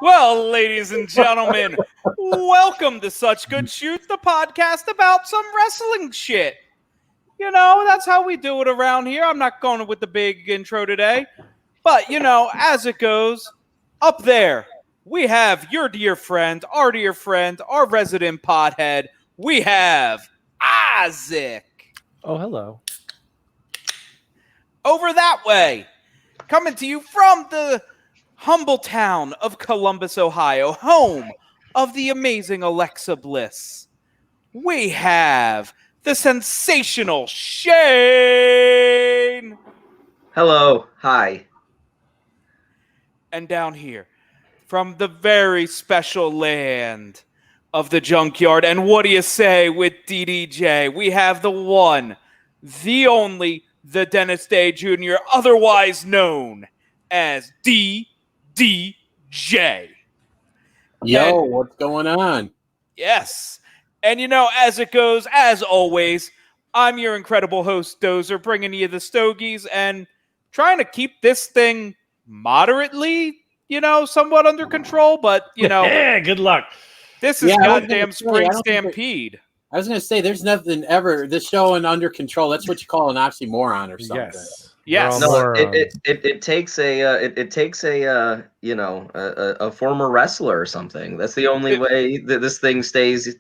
Well, ladies and gentlemen, welcome to Such Good Shoot, the podcast about some wrestling shit. You know, that's how we do it around here. I'm not going with the big intro today. But, you know, as it goes, up there, we have your dear friend, our resident pothead. We have Isaac. Oh, hello. Over that way, coming to you from the humble town of Columbus, Ohio, home of the amazing Alexa Bliss, we have the sensational Shane. Hello. Hi. And down here, from the very special land of the Junkyard, and what do you say with DDJ? We have the one, the only, the Dennis Day Jr., otherwise known as DDJ. Yo, what's going on? Yes. And you know, as it goes, as always, I'm your incredible host, Dozer, bringing you the stogies and trying to keep this thing moderately, you know, somewhat under control, but, you know. Yeah, good luck. This is goddamn spring Stampede. I was going to say, there's nothing ever, this show and under control, that's what you call an oxymoron or something. Yes. No, it takes a you know, a former wrestler or something. That's the only way that this thing stays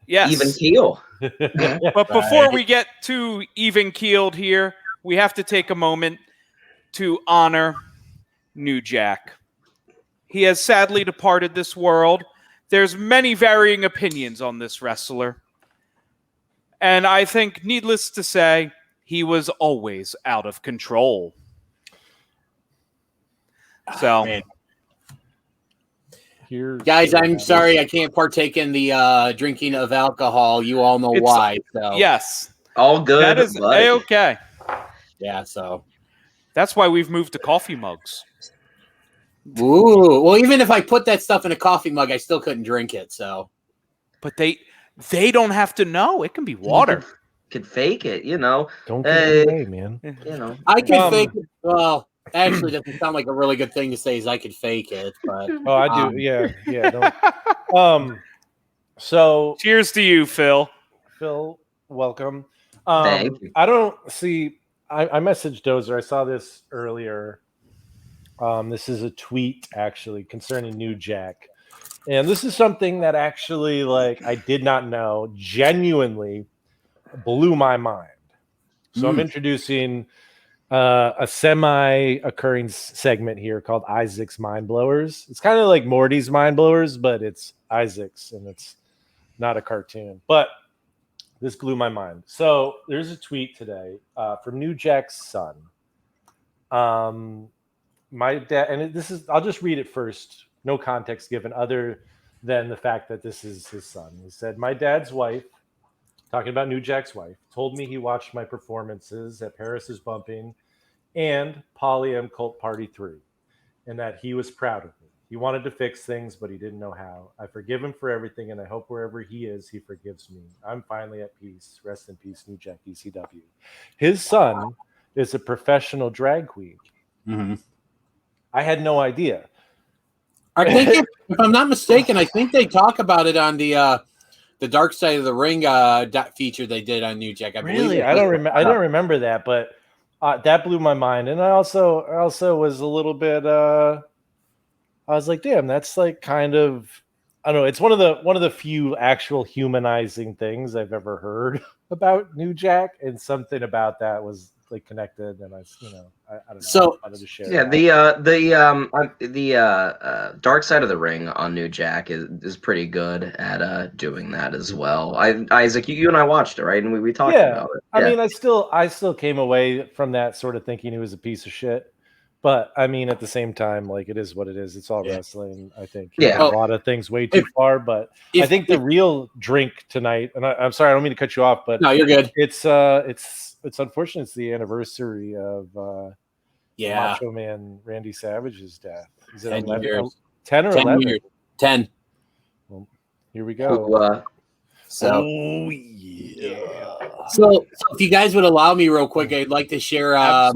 even keel. But before we get too even keeled here, we have to take a moment to honor New Jack. He has sadly departed this world. There's many varying opinions on this wrestler. And I think, needless to say, he was always out of control. So, guys, I'm sorry I can't partake in the drinking of alcohol. You all know why. So. Yes. All good. That is A-okay. Yeah, so. That's why we've moved to coffee mugs. Ooh. Well, even if I put that stuff in a coffee mug, I still couldn't drink it, so. But they don't have to know. It can be water. Could fake it, you know. Don't get it away, man. You know. I could fake it. Well, actually, that doesn't sound like a really good thing to say is I could fake it, but oh, I do. Yeah. Don't. So cheers to you, Phil. Phil, welcome. Thank you. I don't see. I messaged Dozer. I saw this earlier. This is a tweet actually concerning New Jack, and this is something that actually, like, I did not know. Genuinely blew my mind. So I'm introducing a semi-occurring segment here called Isaac's Mind Blowers. It's kind of like Morty's Mind Blowers, but it's Isaac's, and it's not a cartoon. But this blew my mind. So there's a tweet today from New Jack's son. My dad, and this is, I'll just read it first. No context given other than the fact that this is his son. He said, "My dad's wife," talking about New Jack's wife, "told me he watched my performances at Paris is Bumping and Poly M Cult Party 3, and that he was proud of me. He wanted to fix things, but he didn't know how. I forgive him for everything, and I hope wherever he is, he forgives me. I'm finally at peace. Rest in peace, New Jack ECW." His son is a professional drag queen. Mm-hmm. I had no idea. I think, if I'm not mistaken, I think they talk about it on the Dark Side of the Ring feature they did on New Jack. Really, I don't remember that, but that blew my mind. And I also was a little bit. I was like, damn, that's like kind of. I don't know. It's one of the few actual humanizing things I've ever heard about New Jack, and something about that was like connected, and I don't know. So I wanted to share. Yeah, the Dark Side of the Ring on New Jack is pretty good at doing that as well. Isaac, you and I watched it, right? And we talked about it. I mean, I still came away from that sort of thinking he was a piece of shit. But I mean, at the same time, like, it is what it is. It's all wrestling. I think a lot of things way too far. But I think the real drink tonight, and I'm sorry, I don't mean to cut you off, but no, you're good. It's unfortunate. It's the anniversary of Macho Man Randy Savage's death. Is it 10 11, years. 10 or 10 11? years. 10. Well, here we go. So if you guys would allow me real quick, I'd like to share the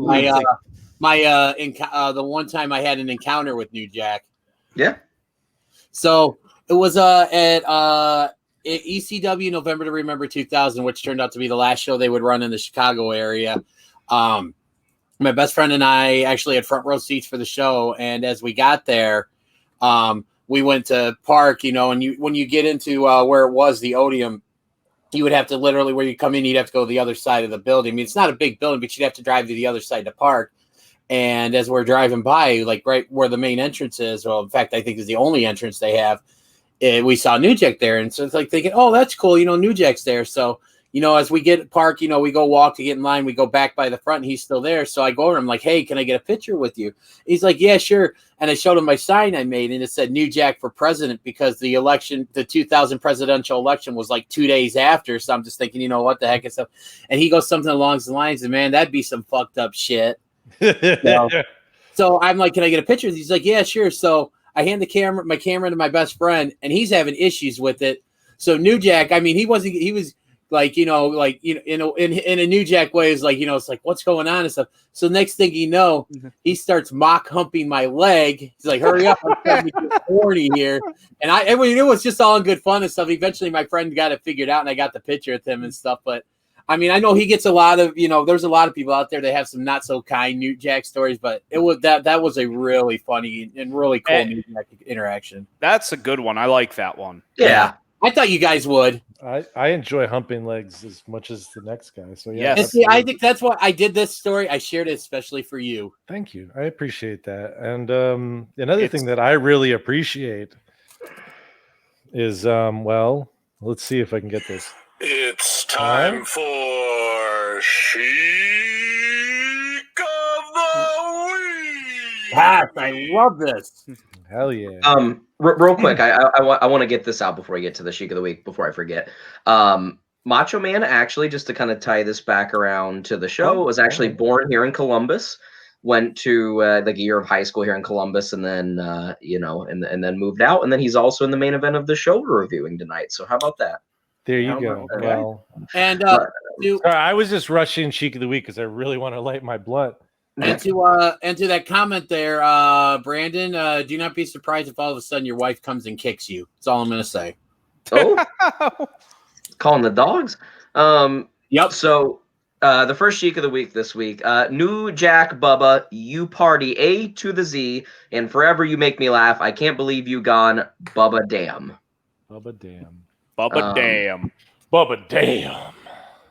one time I had an encounter with New Jack. Yeah. So it was at ECW November to Remember 2000, which turned out to be the last show they would run in the Chicago area. My best friend and I actually had front row seats for the show, and as we got there, we went to park, and when you get into where it was, the Odeum, you would have to literally, where you come in, you'd have to go to the other side of the building. I mean, it's not a big building, but you'd have to drive to the other side to park. And as we're driving by, like right where the main entrance is, well, in fact, I think is the only entrance they have, we saw New Jack there. And so it's like thinking, oh, that's cool. New Jack's there. So, as we get parked, we go walk to get in line. We go back by the front and he's still there. So I go over, I'm like, hey, can I get a picture with you? He's like, yeah, sure. And I showed him my sign I made and it said New Jack for president because the election, the 2000 presidential election was like 2 days after. So I'm just thinking, what the heck and stuff. And he goes something along the lines of, man, that'd be some fucked up shit. So I'm like, can I get a picture? He's like, yeah, sure. So I hand my camera to my best friend and he's having issues with it. So New Jack, I mean, he was like, in a New Jack way is like, it's like, what's going on and stuff. So next thing you know, he starts mock humping my leg. He's like, hurry up. I'm starting to get horny here. And it was just all in good fun and stuff. Eventually my friend got it figured out and I got the picture with him and stuff. But I mean, I know he gets a lot of, there's a lot of people out there that have some not so kind New Jack stories, but it was that was a really funny and really cool New Jack interaction. That's a good one. I like that one. Yeah. I thought you guys would. I enjoy humping legs as much as the next guy. So yeah. Yes. And see, I think that's why I did this story. I shared it especially for you. Thank you. I appreciate that. And another thing that I really appreciate is let's see if I can get this. It's time for Chic of the Week. Yes, I love this. Hell yeah. Real quick, I want to get this out before I get to the Chic of the Week, before I forget. Macho Man, actually, just to kind of tie this back around to the show, was actually born here in Columbus, went to like a year of high school here in Columbus, and then, and then moved out. And then he's also in the main event of the show we're reviewing tonight. So how about that? There you go. Well, and I was just rushing Chic of the Week because I really want to light my blunt. And to that comment there, Brandon, do not be surprised if all of a sudden your wife comes and kicks you. That's all I'm going to say. Oh, calling the dogs. Yep. So the first Chic of the Week this week, New Jack Bubba, you party A to the Z, and forever you make me laugh. I can't believe you gone, Bubba damn. Bubba damn. Bubba damn. Bubba damn.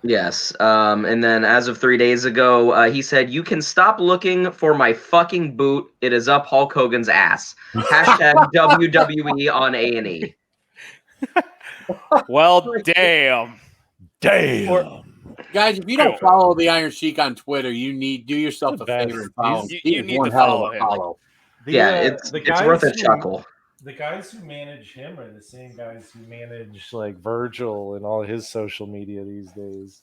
Yes. And then as of 3 days ago, he said, you can stop looking for my fucking boot. It is up Hulk Hogan's ass. Hashtag WWE on A&E. Well, damn. Guys, if you don't follow the Iron Sheik on Twitter, do yourself a favor and follow him. You need to follow him. It's worth a chuckle. The guys who manage him are the same guys who manage like Virgil and all his social media these days.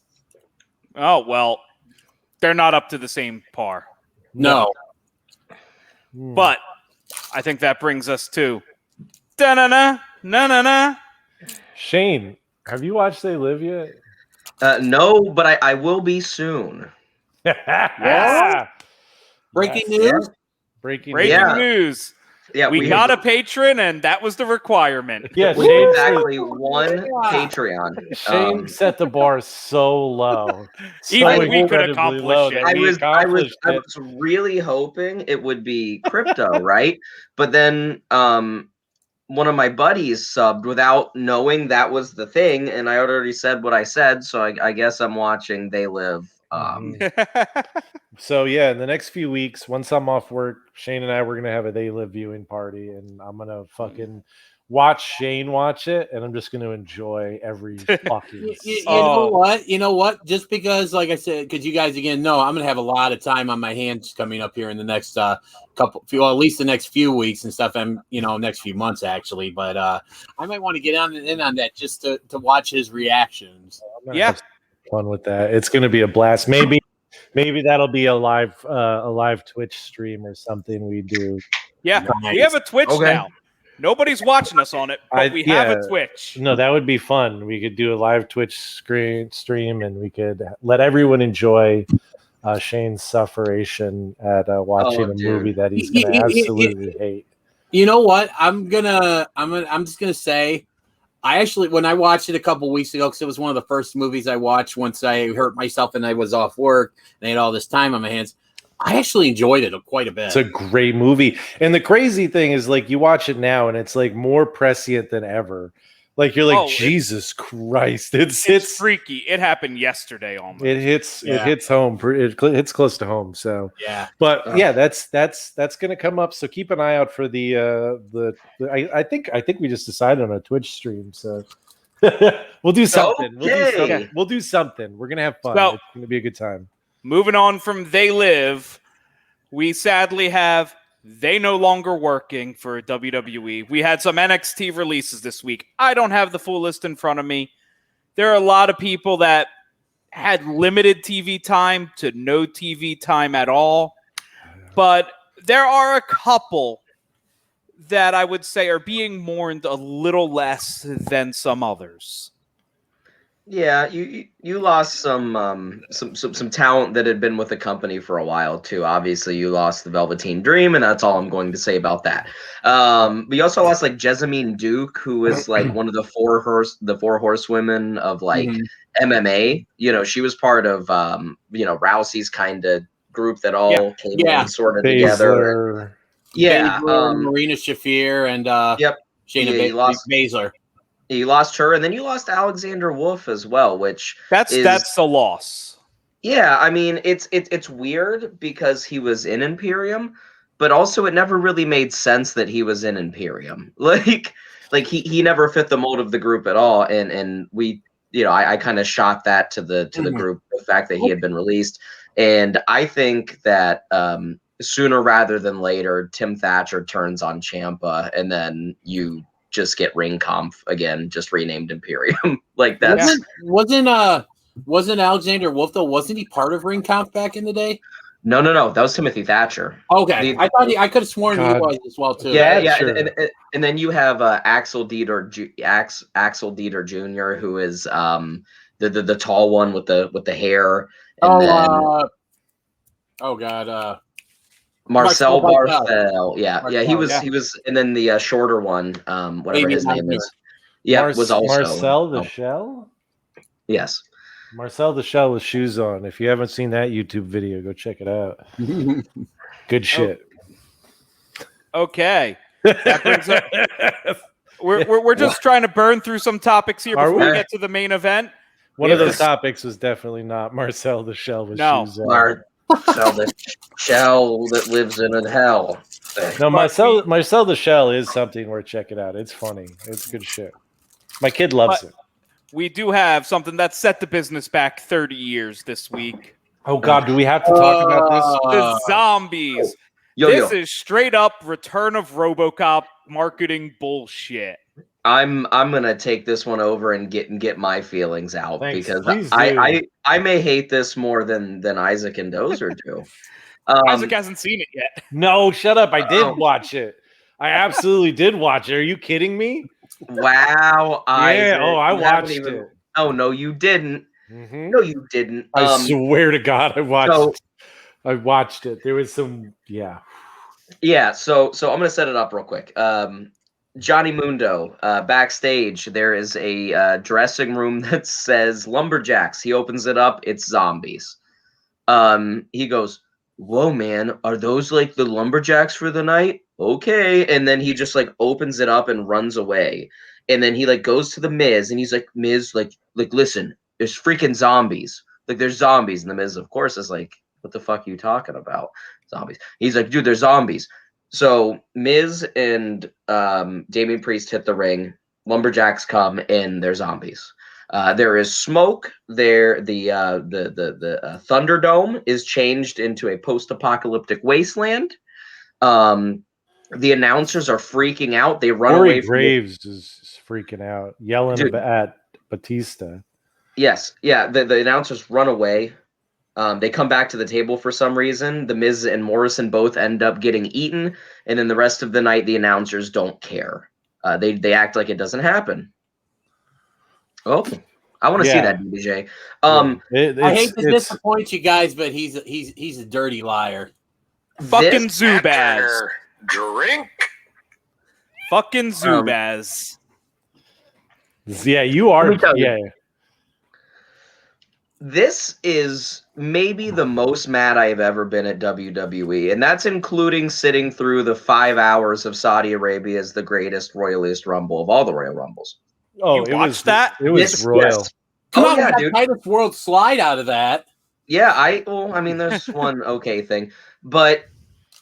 Oh, well, they're not up to the same par. No. But I think that brings us to da-na-na, na-na-na. Shane, have you watched They Live yet? No, but I will be soon. Yeah. Breaking news? Breaking news. Yeah, we got a patron, and that was the requirement. Yeah, we Shane exactly one Patreon. Shane set the bar so low. Even we could accomplish it. I was really hoping it would be crypto, right? But then one of my buddies subbed without knowing that was the thing, and I already said what I said, so I guess I'm watching They Live. So yeah, in the next few weeks, once I'm off work, Shane and I we're gonna have a They Live viewing party, and I'm gonna fucking watch Shane watch it, and I'm just gonna enjoy every fucking. You know what? Just because, like I said, because you guys again know, I'm gonna have a lot of time on my hands coming up here in the next at least the next few weeks and stuff, and next few months actually. But I might want to get in on that just to watch his reactions. Yeah. Fun with that. It's going to be a blast. Maybe that'll be a live Twitch stream or something we do. Yeah, nice. We have a Twitch now. Nobody's watching us on it, but we have a Twitch. No, that would be fun. We could do a live Twitch stream, and we could let everyone enjoy Shane's sufferation at watching a movie that he's going to absolutely hate. You know what? I'm just gonna say, I actually, when I watched it a couple weeks ago, because it was one of the first movies I watched once I hurt myself and I was off work and I had all this time on my hands. I actually enjoyed it quite a bit. It's a great movie. And the crazy thing is, like, you watch it now and it's like more prescient than ever. Like, you're like, Jesus Christ. It's freaky. It happened yesterday almost. It hits home. It hits close to home. So yeah. But yeah, that's gonna come up. So keep an eye out for the I think we just decided on a Twitch stream. So we'll do something. Okay. We'll do something. We're gonna have fun. So, it's gonna be a good time. Moving on from They Live, we sadly have they no longer working for WWE. We had some NXT releases this week. I don't have the full list in front of me. There are a lot of people that had limited TV time to no TV time at all. But there are a couple that I would say are being mourned a little less than some others. Yeah, you lost some talent that had been with the company for a while too. Obviously, you lost the Velveteen Dream, and that's all I'm going to say about that. But you also lost like Jessamine Duke, who is like one of the four horsewomen of like MMA. You know, she was part of Rousey's kind of group that all came in sort of together. Yeah, Marina Shafir and Shayna Baszler. You lost her, and then you lost Alexander Wolf as well, which that's a loss. Yeah, I mean it's weird because he was in Imperium, but also it never really made sense that he was in Imperium. Like he never fit the mold of the group at all, and we I kind of shot that to the group, the fact that he had been released, and I think that sooner rather than later, Tim Thatcher turns on Ciampa, and then you just get Ring Conf again, just renamed Imperium. Like that's wasn't Alexander Wolf though? Wasn't he part of Ring Conf back in the day? No, that was Timothy Thatcher. Okay, I could have sworn he was as well too. Yeah, and then you have Axel Dieter Jr., who is the tall one with the hair. And Marcel Barthel. Yeah, he was, and then the shorter one, whatever his name is. Yeah, was also Marcel the Shell. Yes, Marcel the Shell with shoes on. If you haven't seen that YouTube video, go check it out. Good shit. Okay, that brings up. We're just trying to burn through some topics here before we get to the main event. One of those topics was definitely not Marcel the Shell with shoes on. Marcel the Shell that lives in a hell. No, Marcel the Shell is something worth checking out. It's funny. It's good shit. My kid loves it. We do have something that set the business back 30 years this week. Oh God, do we have to talk about this? The zombies. This is straight up Return of RoboCop marketing bullshit. I'm gonna take this one over and get my feelings out. Thanks. Because I may hate this more than Isaac and Dozer do. Isaac hasn't seen it yet. No, shut up! I did watch it. I absolutely did watch it. Are you kidding me? Wow! Yeah. I watched it. Oh no, you didn't. Mm-hmm. No, you didn't. I swear to God, I watched it. There was some. Yeah. So I'm gonna set it up real quick. Johnny Mundo, backstage, there is a dressing room that says Lumberjacks. He opens it up. It's zombies. He goes, "Whoa, man, are those like the Lumberjacks for the night?" Okay. And then he just like opens it up and runs away. And then he like goes to the Miz and he's like, "Miz, like listen, there's freaking zombies. Like there's zombies." And the Miz, of course, is like, "What the fuck are you talking about? Zombies?" He's like, "Dude, there's zombies." So Miz and Damian Priest hit the ring. Lumberjacks come and they're zombies. There is smoke. There, the Thunderdome is changed into a post-apocalyptic wasteland. The announcers are freaking out. They run away. Graves is freaking out, yelling at Batista. Yes, yeah. The announcers run away. They come back to the table for some reason. The Miz and Morrison both end up getting eaten, and then the rest of the night, the announcers don't care. They act like it doesn't happen. Oh, I want to see that, DBJ. I hate to disappoint you guys, but he's a dirty liar. Fucking Zubaz. Drink. Fucking Zubaz. Yeah, you are. Let me tell you. Yeah. This is maybe the most mad I have ever been at WWE, and that's including sitting through the 5 hours of Saudi Arabia's the greatest Royalist Rumble of all the Royal Rumbles. Oh, You watched that? It was This- royal. yes. Come Oh, on, yeah, we got dude. Titus World Slide out of that. Yeah, I mean, there's one okay thing, but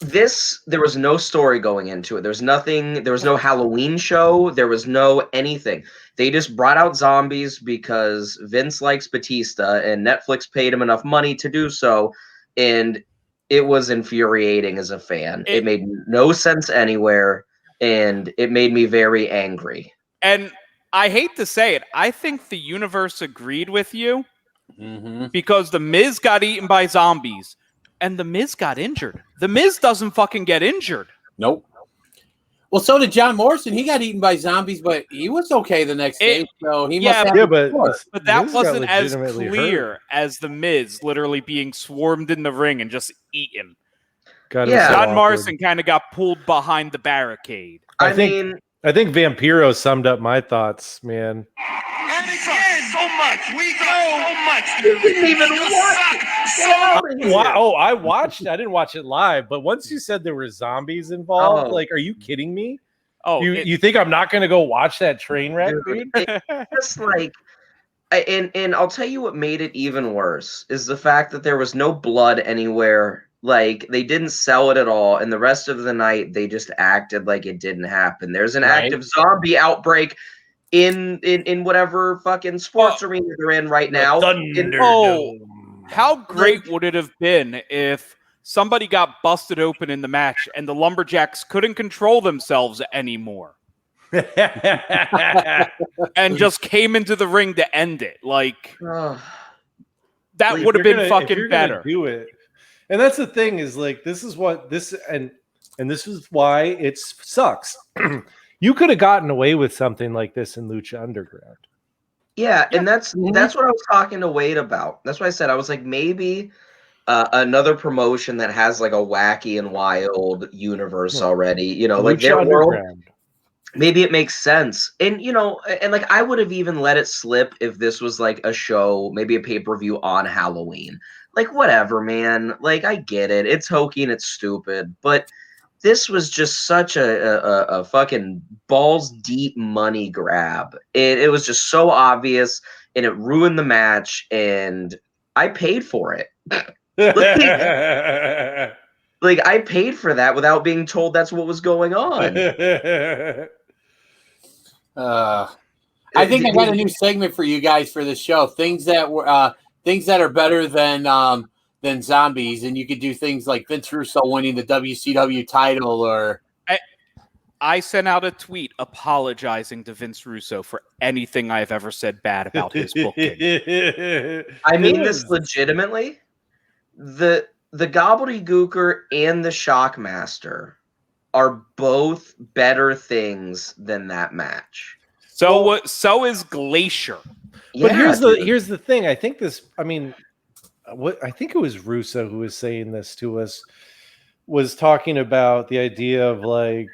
there was no story going into it. There's nothing. There was no Halloween show. There was no anything. They just brought out zombies because Vince likes Batista and Netflix paid him enough money to do so, and it was infuriating as a fan. It made no sense anywhere, and it made me very angry. And I hate to say it, I think the universe agreed with you Mm-hmm. because the Miz got eaten by zombies and the Miz got injured. The Miz doesn't fucking get injured. Nope. Well, so did John Morrison. He got eaten by zombies, but he was okay the next day. So he must have but that Miz got wasn't as legitimately clear hurt. as the Miz literally being swarmed in the ring and just eaten. God, it Yeah. was so John awkward. Morrison kind of got pulled behind the barricade. I think- mean, I think Vampiro summed up my thoughts, man. And again, so much. We go so much. you didn't even watch. I watched. I didn't watch it live, but once you said there were zombies involved, Oh. like, are you kidding me? Oh, You think I'm not going to go watch that train wreck, Dude, dude? Just like, and I'll tell you what made it even worse is the fact that there was no blood anywhere. Like, they didn't sell it at all, and the rest of the night they just acted like it didn't happen. There's an Right. active zombie outbreak in whatever fucking sports arena they're in right now. How great would it have been if somebody got busted open in the match and the Lumberjacks couldn't control themselves anymore and just came into the ring to end it? Like, Ugh. that If would have you're been gonna- if fucking you're gonna better. Do it, and that's the thing is like this is what this and this is why it sucks. You could have gotten away with something like this in Lucha Underground. Yeah, and that's what I was talking to Wade about. That's why I said I was like maybe another promotion that has like a wacky and wild universe already. You know, like Lucha their world. Underground. Maybe it makes sense. And, you know, and like I would have even let it slip if this was like a show, maybe a pay-per-view on Halloween. Like, whatever, man. Like, I get it. It's hokey and it's stupid. But this was just such a fucking balls deep money grab. It was just so obvious and it ruined the match. And I paid for it. Like, I paid for that without being told that's what was going on. I think I got a new segment for you guys for the show. Things that are better than zombies, and you could do things like Vince Russo winning the WCW title, or I sent out a tweet apologizing to Vince Russo for anything I've ever said bad about his booking. I mean this legitimately. The Gobbledygooker and the Shockmaster are both better things than that match. So is Glacier. But Yeah, here's the thing. I think this. I mean, I think it was Russo who was saying this to us. Was talking about the idea of like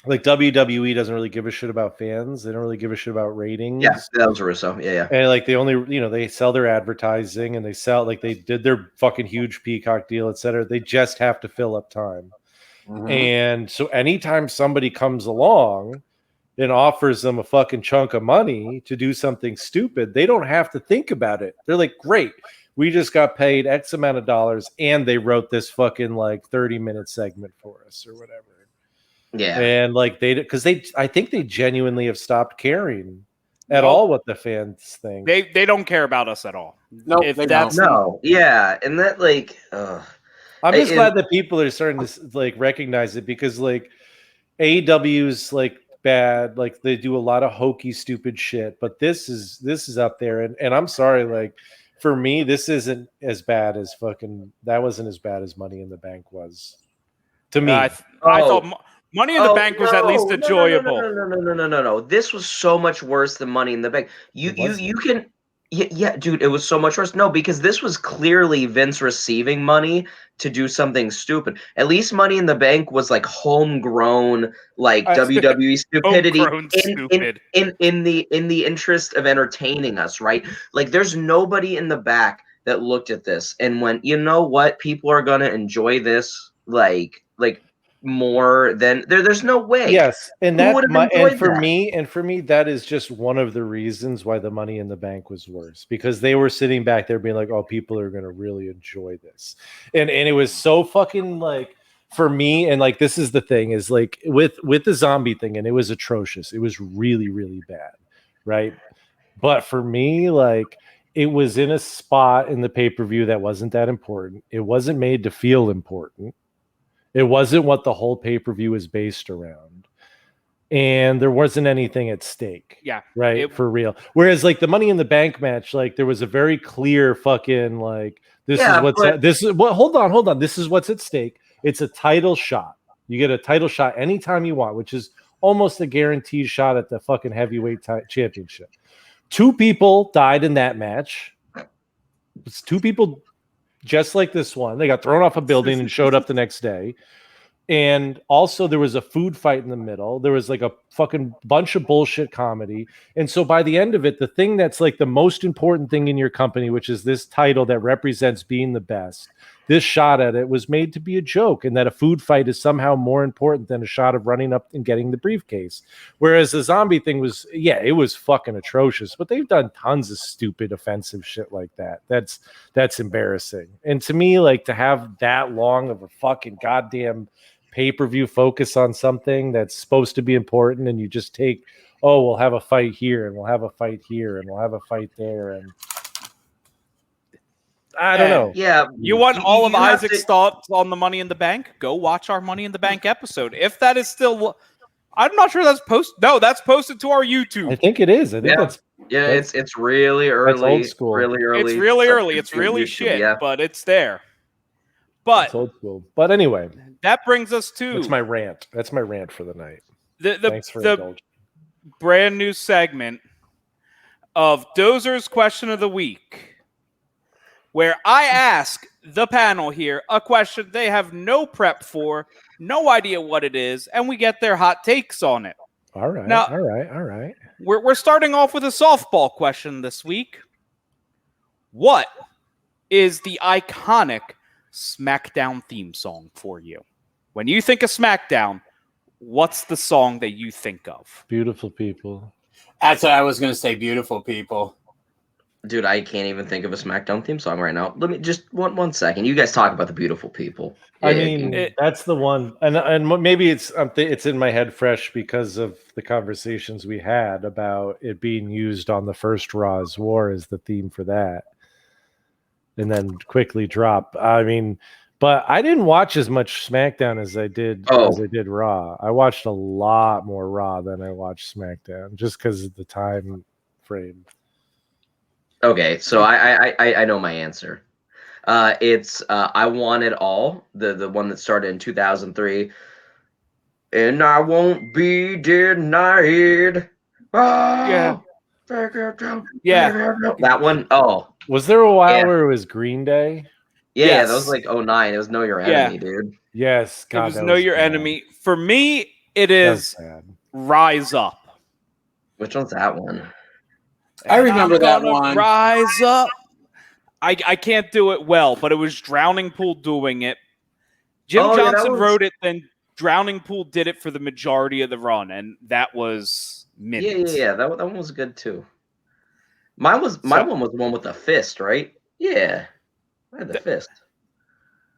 WWE doesn't really give a shit about fans. They don't really give a shit about ratings. Yeah, that was Russo. Yeah. And like they only, they sell their advertising and they sell like they did their fucking huge Peacock deal, etc. They just have to fill up time. And so anytime somebody comes along and offers them a fucking chunk of money to do something stupid, they don't have to think about it. They're like, great, we just got paid X amount of dollars and they wrote this fucking like 30-minute segment for us or whatever. Yeah. And like I think they genuinely have stopped caring at all what the fans think. They don't care about us at all. No, If they that's No. Yeah, and that like I'm just glad that people are starting to like recognize it because like AEW's like bad, like they do a lot of hokey, stupid shit, but this is up there, and I'm sorry, like for me, this isn't as bad as that wasn't as bad as Money in the Bank was to me. I thought Money in the Bank was at least enjoyable. No. This was so much worse than Money in the Bank. You can Yeah, dude, it was so much worse. No, because this was clearly Vince receiving money to do something stupid. At least Money in the Bank was like homegrown, like WWE stupidity Homegrown stupid. in the interest of entertaining us, right? Like, there's nobody in the back that looked at this and went, you know what, people are gonna enjoy this like more than there's no way. Yes, and Who that would have my enjoyed and for me, that is just one of the reasons why the Money in the Bank was worse, because they were sitting back there being like, "Oh, people are going to really enjoy this," and it was so fucking like for me, and like this is the thing is like with the zombie thing, and it was atrocious. It was really really bad, right? But for me, like it was in a spot in the pay-per-view that wasn't that important. It wasn't made to feel important. It wasn't what the whole pay-per-view is based around. And there wasn't anything at stake. Yeah. Right. For real. Whereas like the Money in the Bank match, like there was a very clear fucking like this is what hold on. This is what's at stake. It's a title shot. You get a title shot anytime you want, which is almost a guaranteed shot at the fucking heavyweight championship. 2 people died in that match. It's 2 people just like this one. They got thrown off a building and showed up the next day. And also there was a food fight in the middle. There was like a fucking bunch of bullshit comedy. And so by the end of it, the thing that's like the most important thing in your company, which is this title that represents being the best, this shot at it was made to be a joke, and that a food fight is somehow more important than a shot of running up and getting the briefcase. Whereas the zombie thing was, yeah, it was fucking atrocious, but they've done tons of stupid, offensive shit like that. That's embarrassing. And to me, like to have that long of a fucking goddamn pay-per-view focus on something that's supposed to be important, and you just take, oh, we'll have a fight here and we'll have a fight here and we'll have a fight there, and I don't know. Yeah, you want all of Isaac's thoughts on the Money in the Bank? Go watch our Money in the Bank episode. If that is still, I'm not sure that's posted. No, that's posted to our YouTube. I think it is. I think that's it's really early. That's old school. Really early. It's really early. It's really YouTube, shit, but it's there. But it's old school. But anyway, that brings us to that's my rant. That's my rant for the night. Thanks for the brand new segment of Dozer's Question of the Week, where I ask the panel here a question they have no prep for, no idea what it is, and we get their hot takes on it. All right. Now, all right. We're starting off with a softball question this week. What is the iconic SmackDown theme song for you? When you think of SmackDown, what's the song that you think of? Beautiful People. That's what I was going to say, Beautiful People. Dude, I can't even think of a SmackDown theme song right now. Let me just one second. You guys talk about the Beautiful People. I mean, that's the one, and maybe it's in my head fresh because of the conversations we had about it being used on the first Raw's War as the theme for that, and then quickly drop. I mean, but I didn't watch as much SmackDown as I did Raw. I watched a lot more Raw than I watched SmackDown, just because of the time frame. Okay, so I know my answer. It's I Want It All, the one that started in 2003. And I won't be denied. Oh, yeah. That one. Oh, was there a while where it was Green Day? Yeah, that was like 09. It was Know Your Enemy, dude. Yes, God, it was Know Your Enemy. For me, it is Rise Up. Which one's that one? I remember that one. Rise Up. I can't do it well, but it was Drowning Pool doing it. Jim Johnson wrote it, then Drowning Pool did it for the majority of the run, and that was minutes. Yeah. That one was good too. My one was the one with the fist, right? Yeah, I had the fist.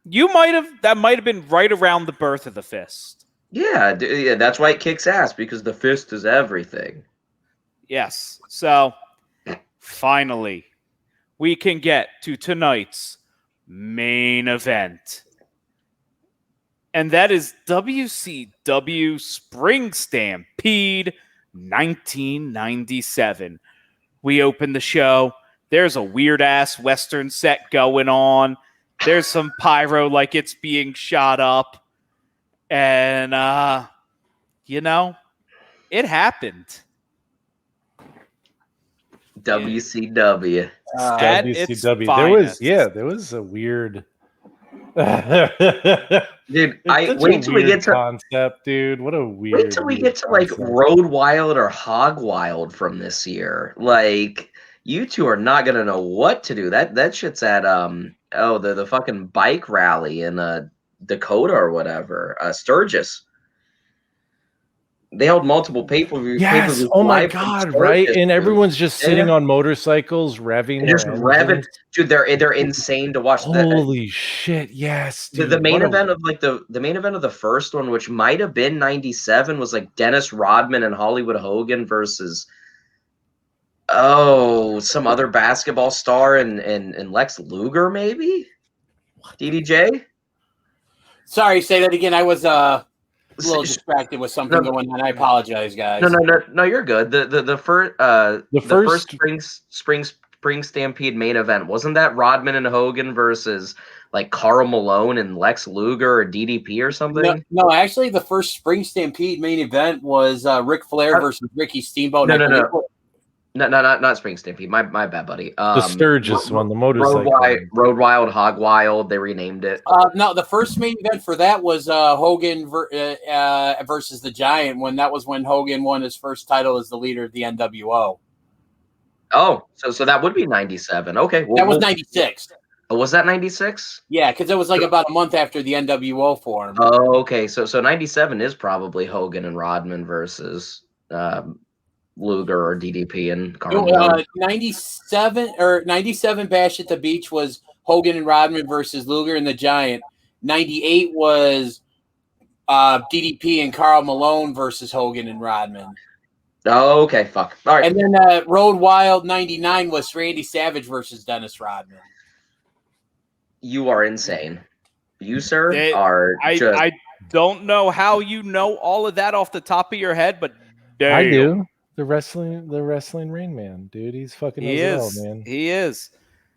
That might have been right around the birth of the fist. Yeah, that's why it kicks ass, because the fist is everything. Yes. So finally, we can get to tonight's main event. And that is WCW Spring Stampede 1997. We open the show. There's a weird-ass Western set going on. There's some pyro like it's being shot up. And, it happened. WCW. At its WCW. finest. There was a weird. Dude, It's wait such till a we weird get to concept, dude. What a weird. wait till we get to like concept. Road Wild or Hog Wild from this year. Like you two are not gonna know what to do. That shit's at the fucking bike rally in Dakota or whatever. Sturgis. They held multiple pay-per-views Yes. Oh my live from god. Right. Sturgis, And dude. everyone's just sitting Yeah. on motorcycles, revving And their just revving, engines. dude. They're insane to watch. Holy shit! Yes, dude. The main What a- event of like the main event of the first one, which might have been '97, was like Dennis Rodman and Hollywood Hogan versus some other basketball star and Lex Luger, maybe DDJ. Sorry, say that again. I was a little distracted with something going on. I apologize, guys. No, you're good. The first spring Stampede main event, wasn't that Rodman and Hogan versus like Karl Malone and Lex Luger or DDP or something? No, actually, the first Spring Stampede main event was Ric Flair versus Ricky Steamboat. No, not Spring Stampede. My bad, buddy. the Sturgis one, the motorcycle. Road Wild, Hog Wild. They renamed it. No, the first main event for that was Hogan versus the Giant. When Hogan won his first title as the leader of the NWO. Oh, so that would be '97. Okay, That was '96. Oh, was that '96? Yeah, because it was like about a month after the NWO formed. Oh, okay. So '97 is probably Hogan and Rodman versus Luger or DDP and Karl. 97 Bash at the Beach was Hogan and Rodman versus Luger and the Giant. 98 was DDP and Karl Malone versus Hogan and Rodman. Oh, okay. Fuck. All right. And then Road Wild 99 was Randy Savage versus Dennis Rodman. You are insane. You, sir, are just... I don't know how you know all of that off the top of your head, but damn. I do. The wrestling Rain Man, dude. He's fucking well, man. He is.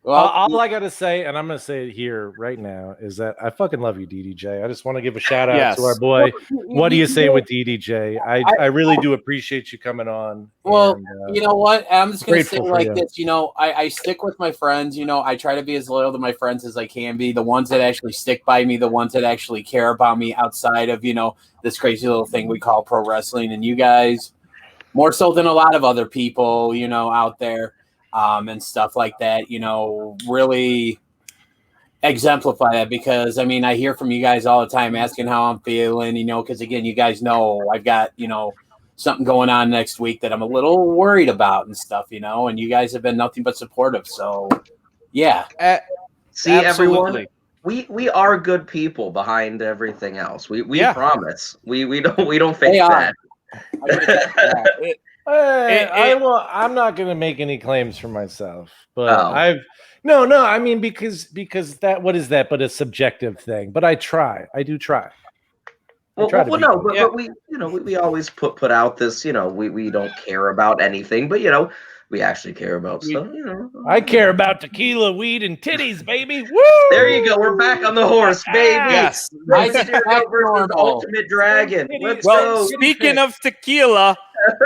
Well, all I gotta say, and I'm gonna say it here right now, is that I fucking love you, DDJ. I just want to give a shout out to our boy. What do you say with DDJ? I really do appreciate you coming on. Well, and, you know what? I'm just gonna say grateful it for like you. this. You know, I stick with my friends. You know, I try to be as loyal to my friends as I can be. The ones that actually stick by me, the ones that actually care about me outside of this crazy little thing we call pro wrestling. And you guys, more so than a lot of other people, out there. And stuff like that, really exemplify that, because I hear from you guys all the time asking how I'm feeling, because again, you guys know I've got, something going on next week that I'm a little worried about and stuff, and you guys have been nothing but supportive. So yeah. See, absolutely. Everyone, we are good people behind everything else. We promise. We don't fake that. I'm not going to make any claims for myself, but because that, what is that but a subjective thing? But I do try. But we always put out this, we don't care about anything, but we actually care about stuff. I care about tequila, weed, and titties, baby. Woo! There you go. We're back on the horse, baby. Yes. MISTERIO versus Ultimate Dragon. Let's go. Speaking of tequila,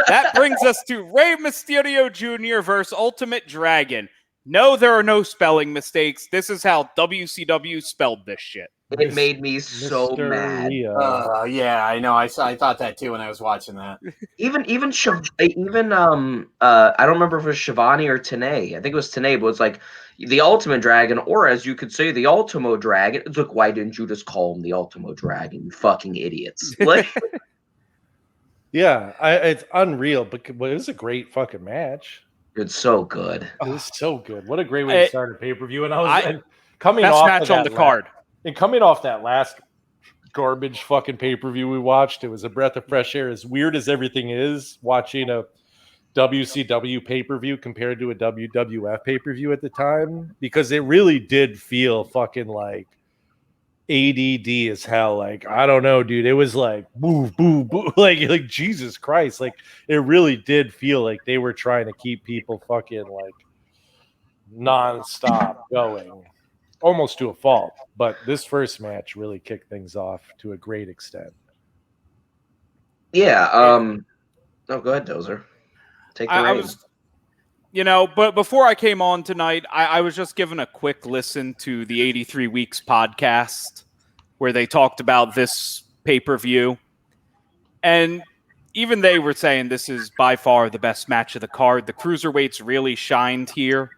that brings us to Rey Mysterio Jr. versus Ultimate Dragon. No, there are no spelling mistakes. This is how WCW spelled this shit. It made me so mad. Yeah, I know. I thought that too when I was watching that. Even I don't remember if it was Shivani or Tenay. I think it was Tenay, but it's like the Ultimate Dragon, or as you could say, the Ultimo Dragon. It's like, why didn't you just call him the Ultimo Dragon? You fucking idiots! Like, yeah, it's unreal, but it was a great fucking match. It's so good. It was so good. What a great way to start a pay-per-view. And coming best off match on the card. And coming off that last garbage fucking pay-per-view we watched, it was a breath of fresh air. As weird as everything is, watching a WCW pay-per-view compared to a WWF pay-per-view at the time, because it really did feel fucking like ADD as hell. Like, I don't know, dude. It was like boo, boo, boo. Like Jesus Christ. Like, it really did feel like they were trying to keep people fucking like nonstop going. Almost to a fault, but this first match really kicked things off to a great extent. Yeah. No, go ahead, Dozer. Take the reins. You know, but before I came on tonight, I was just giving a quick listen to the 83 Weeks podcast where they talked about this pay-per-view. And even they were saying this is by far the best match of the card. The cruiserweights really shined here.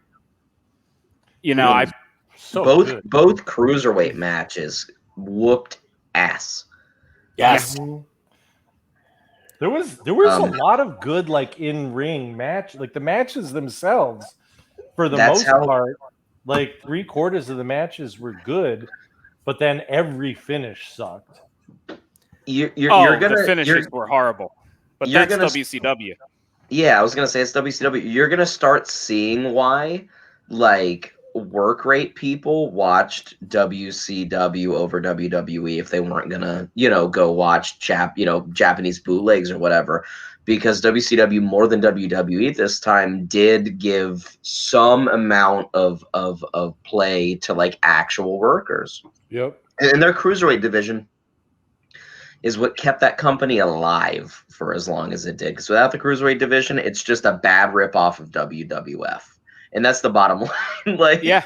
You know, I mean, both cruiserweight matches whooped ass. Yes. Mhm. There was a lot of good like in-ring match, like the matches themselves for the most part, like 3/4 of the matches were good, but then every finish sucked. The finishes were horrible. But that's WCW. Yeah, I was gonna say it's WCW. You're gonna start seeing why like work rate people watched WCW over WWE if they weren't gonna, go watch Japanese bootlegs or whatever. Because WCW more than WWE this time did give some amount of play to like actual workers. Yep. And their cruiserweight division is what kept that company alive for as long as it did. Because without the cruiserweight division, it's just a bad ripoff of WWF, and that's the bottom line. Like, yeah.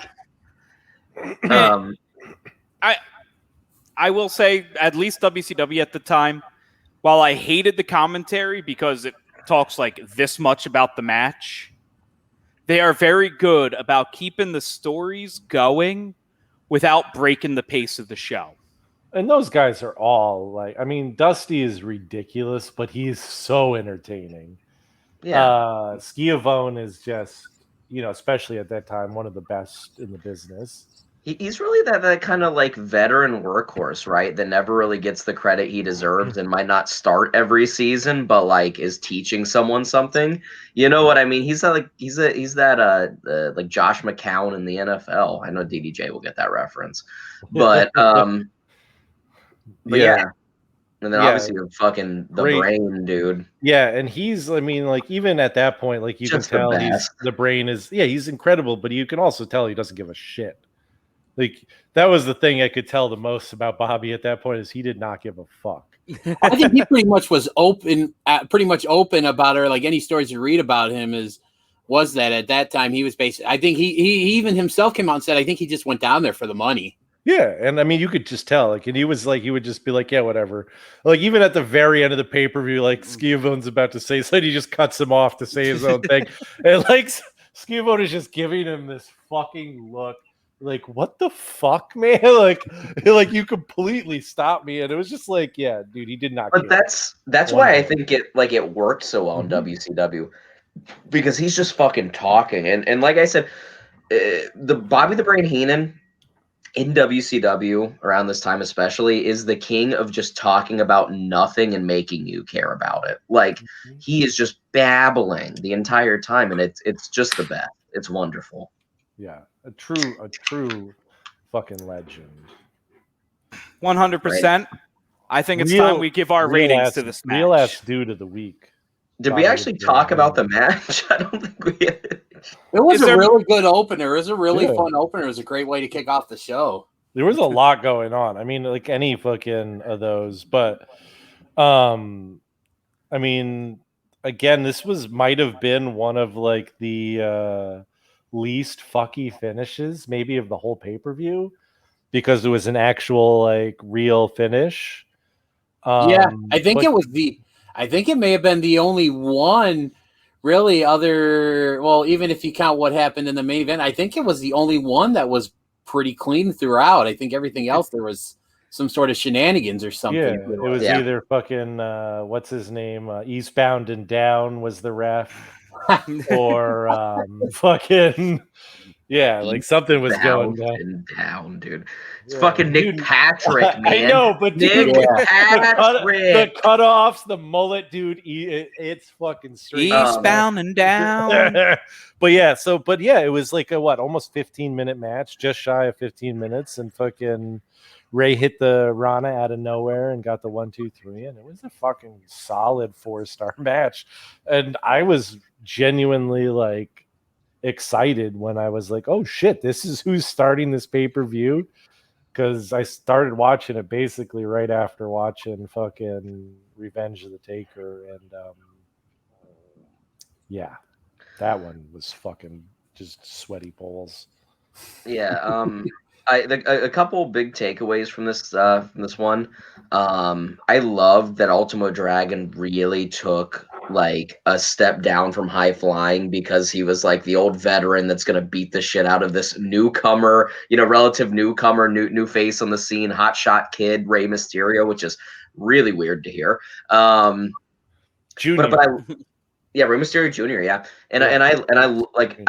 I will say, at least WCW at the time, while I hated the commentary because it talks like this much about the match, they are very good about keeping the stories going without breaking the pace of the show. And those guys are all like, I mean, Dusty is ridiculous, but he's so entertaining. Yeah. Schiavone is just, especially at that time, one of the best in the business. He's really that kind of like veteran workhorse, right? That never really gets the credit he deserves and might not start every season, but like is teaching someone something. You know what I mean? He's like like Josh McCown in the NFL. I know DDJ will get that reference, but yeah. And then obviously you're fucking the brain, dude. Yeah, and he's, I mean, like even at that point, like you Just can tell the brain is, he's incredible, but you can also tell he doesn't give a shit. Like that was the thing I could tell the most about Bobby at that point is he did not give a fuck. I think he pretty much was open about her. Like any stories you read about him was that at that time he was basically. I think he even himself came out and said, I think he just went down there for the money. Yeah, and I mean you could just tell, like, and he was like, he would just be like, yeah, whatever. Like even at the very end of the pay-per-view, like Schiavone's about to say something, he just cuts him off to say his own thing, and like Schiavone is just giving him this fucking look. Like, what the fuck, man? Like you completely stopped me, and it was just like, yeah, dude, he did not. But that's why I think it worked so well in WCW, because he's just fucking talking, and like I said, the Bobby the Brain Heenan in WCW around this time especially is the king of just talking about nothing and making you care about it. Like he is just babbling the entire time, and it's just the best. It's wonderful. Yeah, a true fucking legend. 100%. I think it's time we give our ratings to this match. Real ass dude of the week. Did we actually talk about the match? I don't think we did. It was a really good opener. It was a really fun opener. It was a great way to kick off the show. There was a lot going on. I mean, like any fucking of those, but I mean, again, this might have been one of like the least fucky finishes maybe of the whole pay-per-view, because it was an actual like real finish. I think it may have been the only one really even if you count what happened in the main event, I think it was the only one that was pretty clean throughout. I think everything else there was some sort of shenanigans or something. Yeah, it was either fucking what's his name? Eastbound and Down was the ref. Or fucking like something was going down, dude. It's fucking Nick Patrick, man. I know, but Nick Patrick, the cutoffs, the mullet, dude. It's fucking straight eastbound and down. But it was like a almost 15-minute match, just shy of 15 minutes, and fucking Ray hit the Rana out of nowhere and got the 1, 2, 3, and it was a fucking solid 4-star match. And I was genuinely like excited when I was like, oh shit, this is who's starting this pay-per-view, because I started watching it basically right after watching fucking Revenge of the Taker, and That one was fucking just sweaty balls. Yeah. A couple big takeaways from this one. I love that Ultimo Dragon really took like a step down from high flying because he was like the old veteran that's gonna beat the shit out of this newcomer, relative newcomer, new face on the scene, hotshot kid Rey Mysterio, which is really weird to hear. Junior. But yeah, Rey Mysterio Jr. Yeah, and I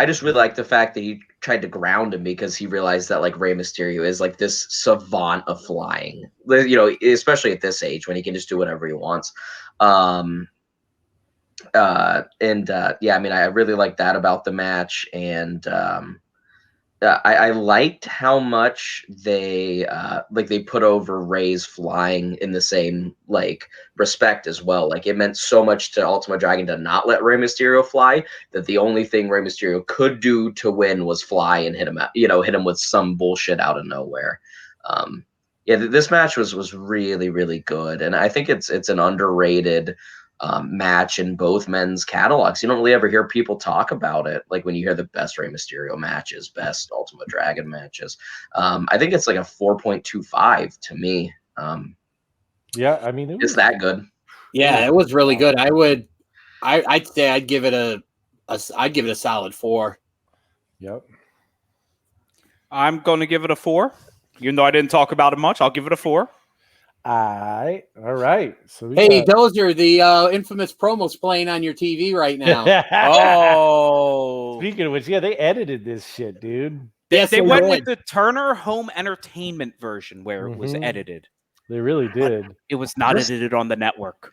just really like the fact that he tried to ground him because he realized that like Rey Mysterio is like this savant of flying, especially at this age when he can just do whatever he wants. Yeah, I mean, I really like that about the match, and I liked how much they put over Rey's flying in the same like respect as well. Like it meant so much to Ultimo Dragon to not let Rey Mysterio fly that the only thing Rey Mysterio could do to win was fly and hit him out, hit him with some bullshit out of nowhere. This match was really, really good, and I think it's an underrated match in both men's catalogs. You don't really ever hear people talk about it. Like when you hear the best Rey Mysterio matches, best Ultimo Dragon matches. I think it's like a 4.25 to me. Yeah, I mean, it's that good. Yeah, it was really good. I'd say I'd give it a solid 4. Yep. I'm going to give it a 4. Even though I didn't talk about it much, I'll give it a 4. All right. So hey, Dozer, the infamous promo's playing on your TV right now. Oh. Speaking of which, yeah, they edited this shit, dude. They went with the Turner Home Entertainment version where it was edited. They really did. But it was not edited on the network.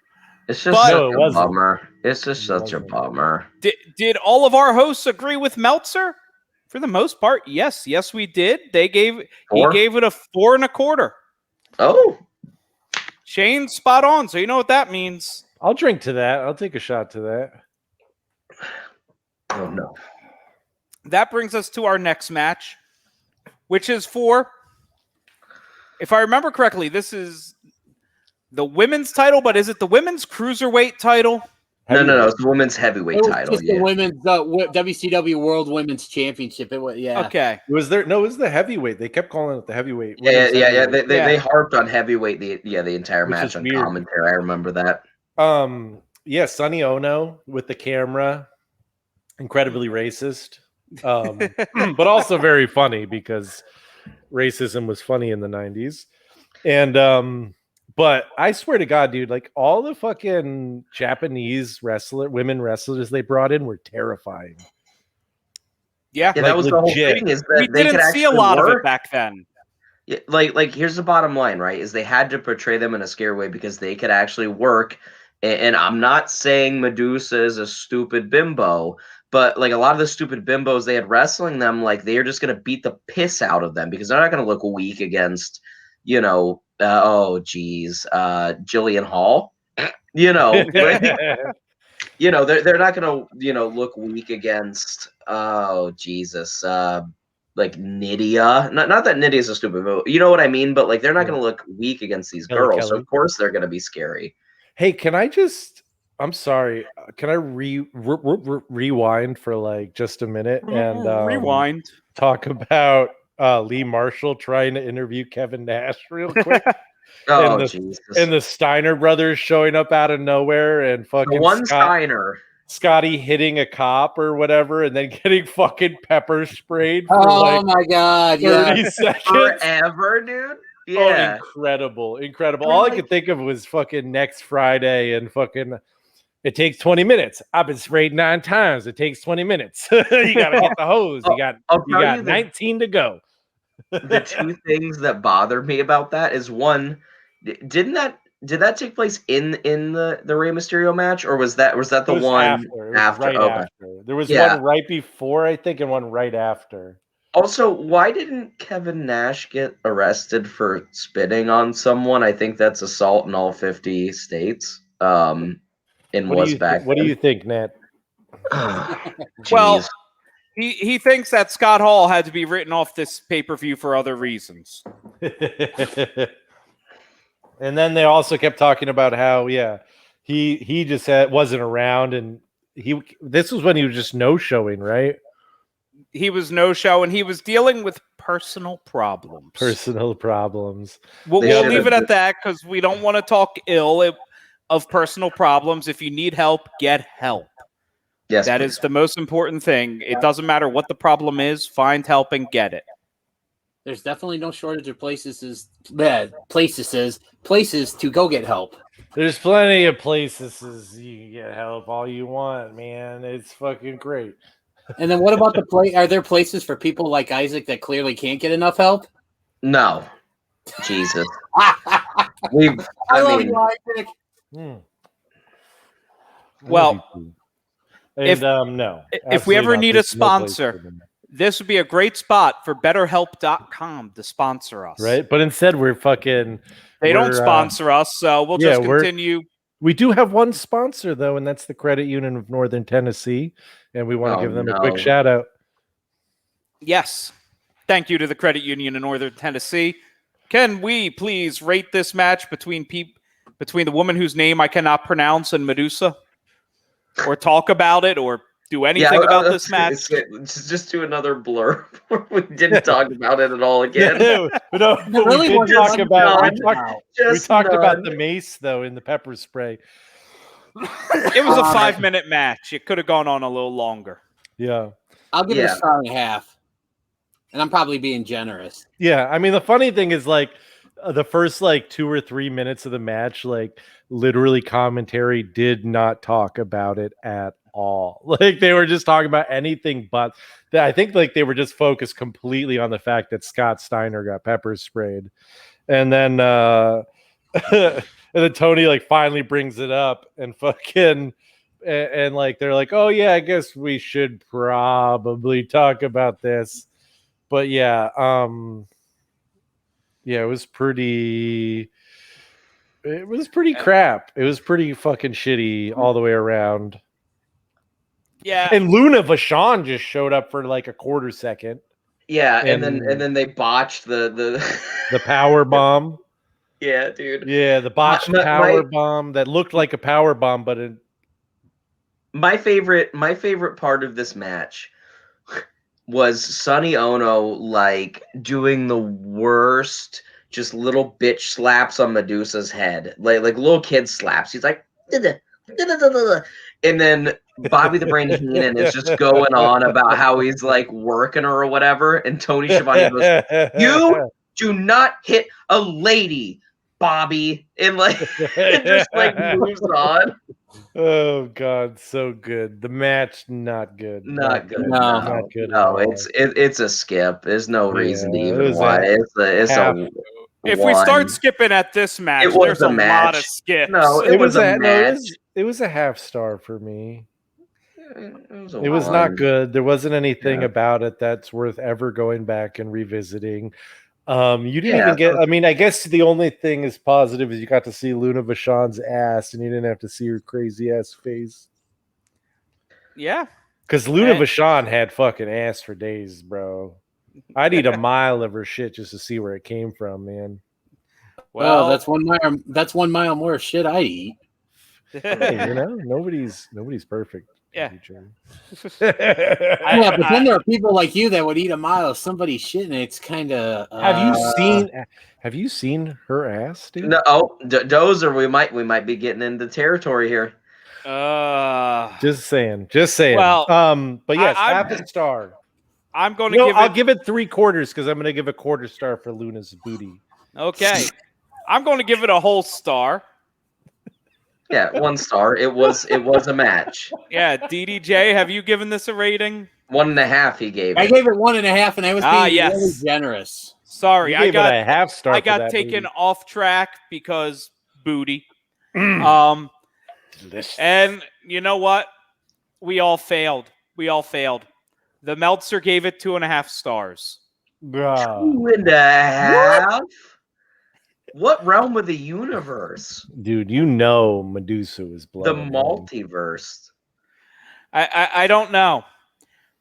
It's just such a bummer. It's just such a bummer. Did all of our hosts agree with Meltzer? For the most part, yes. Yes, we did. He gave it a 4.25. Oh. Shane's spot on, so you know what that means. I'll drink to that. I'll take a shot to that. Oh, no. That brings us to our next match, which is for, if I remember correctly, this is the women's title, but is it the women's cruiserweight title? No. It's the women's heavyweight title. Just the women's WCW World Women's Championship. It was Okay. It was the heavyweight. They kept calling it the heavyweight. Yeah. They harped on heavyweight the entire match on commentary. I remember that. Yeah, Sonny Ono with the camera, incredibly racist, but also very funny because racism was funny in the 90s. And but I swear to God, dude, like all the fucking Japanese women wrestlers they brought in were terrifying. Yeah, that was legit. The whole thing. Is that we didn't see a lot of it back then. Yeah, like here's the bottom line, right? Is they had to portray them in a scary way because they could actually work. And I'm not saying Medusa is a stupid bimbo, but like a lot of the stupid bimbos they had wrestling them, like they're just gonna beat the piss out of them because they're not gonna look weak against, Jillian Hall. They're not gonna, look weak against like Nydia. Not that Nydia is a stupid move. You know what I mean? But like they're not gonna look weak against these girls. So of course they're gonna be scary. Hey, can I I'm sorry. Can I rewind for like just a minute and rewind? Talk about Lee Marshall trying to interview Kevin Nash real quick. Jesus. And the Steiner brothers showing up out of nowhere and fucking Scotty hitting a cop or whatever and then getting fucking pepper sprayed for my God, 30 seconds. Forever, dude. Yeah. Oh, incredible. All I could think of was fucking next Friday and fucking it takes 20 minutes. I've been sprayed 9 times. It takes 20 minits. You gotta get the hose. You got 19 to go. The two things that bother me about that is one, did that take place in the Rey Mysterio match, or was that the one after? Right after. There was one right before, I think, and one right after. Also, why didn't Kevin Nash get arrested for spitting on someone? I think that's assault in all 50 states. What do you think, Nat? Well, he thinks that Scott Hall had to be written off this pay-per-view for other reasons. And then they also kept talking about how, he just wasn't around, and This was when he was just no showing, right? He was no show, and he was dealing with personal problems. Personal problems. We'll They leave should've- it at that because we don't want to talk ill of personal problems. If you need help, get help. Yes, That please. is the most important thing. It doesn't matter what the problem is. Find help and get it. There's definitely no shortage of places to go get help. There's plenty of places you can get help all you want, man. It's fucking great. And then what about are there places for people like Isaac that clearly can't get enough help? No. Jesus. I love you, Isaac. Hmm. Well, and, if- no. if we absolutely ever not. need a There's no place sponsor, for them. this would be a great spot for BetterHelp.com to sponsor us. Right? But instead, we're fucking. They don't we're, sponsor us, so we'll yeah, just we're- continue. We do have one sponsor, though, and that's the Credit Union of Northern Tennessee. And we want to Oh, give them a no. quick shout out. Yes. Thank you to the Credit Union in Northern Tennessee. Can we please rate this match between the woman whose name I cannot pronounce and Medusa? Or talk about it or do anything about this match? Just do another blur. We didn't talk about it at all again. No, but really we did wasn't talk about. none. We Just talked about none. the mace, though, in the pepper spray. It was a 5-minute match. It could have gone on a little longer. Yeah. I'll give it Yeah. a star and a half. And I'm probably being generous. Yeah, I mean the funny thing is like the first like 2 or 3 minutes of the match, like literally commentary did not talk about it at all. Like they were just talking about anything but I think like they were just focused completely on the fact that Scott Steiner got pepper sprayed. And then and then Tony like finally brings it up and fucking and like they're like, "Oh yeah, I guess we should probably talk about this." But yeah, it was pretty crap. It was pretty fucking shitty all the way around. Yeah. And Luna Vachon just showed up for like a quarter second. Yeah, and And- then they botched the The power bomb. Yeah, dude. Yeah, the botched My- power bomb that looked like a power bomb, but it, My favorite part of this match was Sonny Ono like doing the worst just little bitch slaps on Medusa's head. Like little kid slaps. He's like "Da-da, da-da-da-da-da." And then Bobby the Brain Heenan is just going on about how he's like working her or whatever, and Tony Schiavone goes, "You do not hit a lady, Bobby," and like it just like moves on. Oh god, so good. The match not good. Not good. No. Not good at No, all. it's a skip. There's no reason to Yeah, it even was watch. a It's half. If we one. start skipping at this match, It was there's a a lot match. of skips. No, it was a match. It was a half star for me. It It was one. not good. There wasn't anything Yeah. about it that's worth ever going back and revisiting. You didn't Yeah, even get. I mean, I guess the only thing is positive is you got to see Luna Vachon's ass, and you didn't have to see her crazy ass face. Yeah. Because Luna Hey. Vachon had fucking ass for days, bro. I need a mile of her shit just to see where it came from, man. Well, that's 1 mile. That's 1 mile more shit I eat. Hey, you know, nobody's perfect. Yeah. Yeah, but then there are people like you that would eat a mile of somebody's shit, and it's kind of. Have you seen her ass, dude? No, Dozer, we might be getting into territory here. Just saying. Well, but yes, I'm- half a star. I'm going to No, give I'll it. give it 3/4 because I'm going to give a quarter star for Luna's booty. Okay. I'm going to give it a whole star. Yeah, 1 star. It was a match. Yeah, DDJ, have you given this a rating? 1.5 he gave I it. gave it 1.5, and I was being yes. really generous. Sorry, You I gave it got a half star. I for got that taken booty. off track because booty. Mm. Delicious. And you know what? We all failed. The Meltzer gave it 2.5 stars. Bruh. 2.5. What realm of the universe? Dude, you know Medusa was blood. The multiverse. I don't know.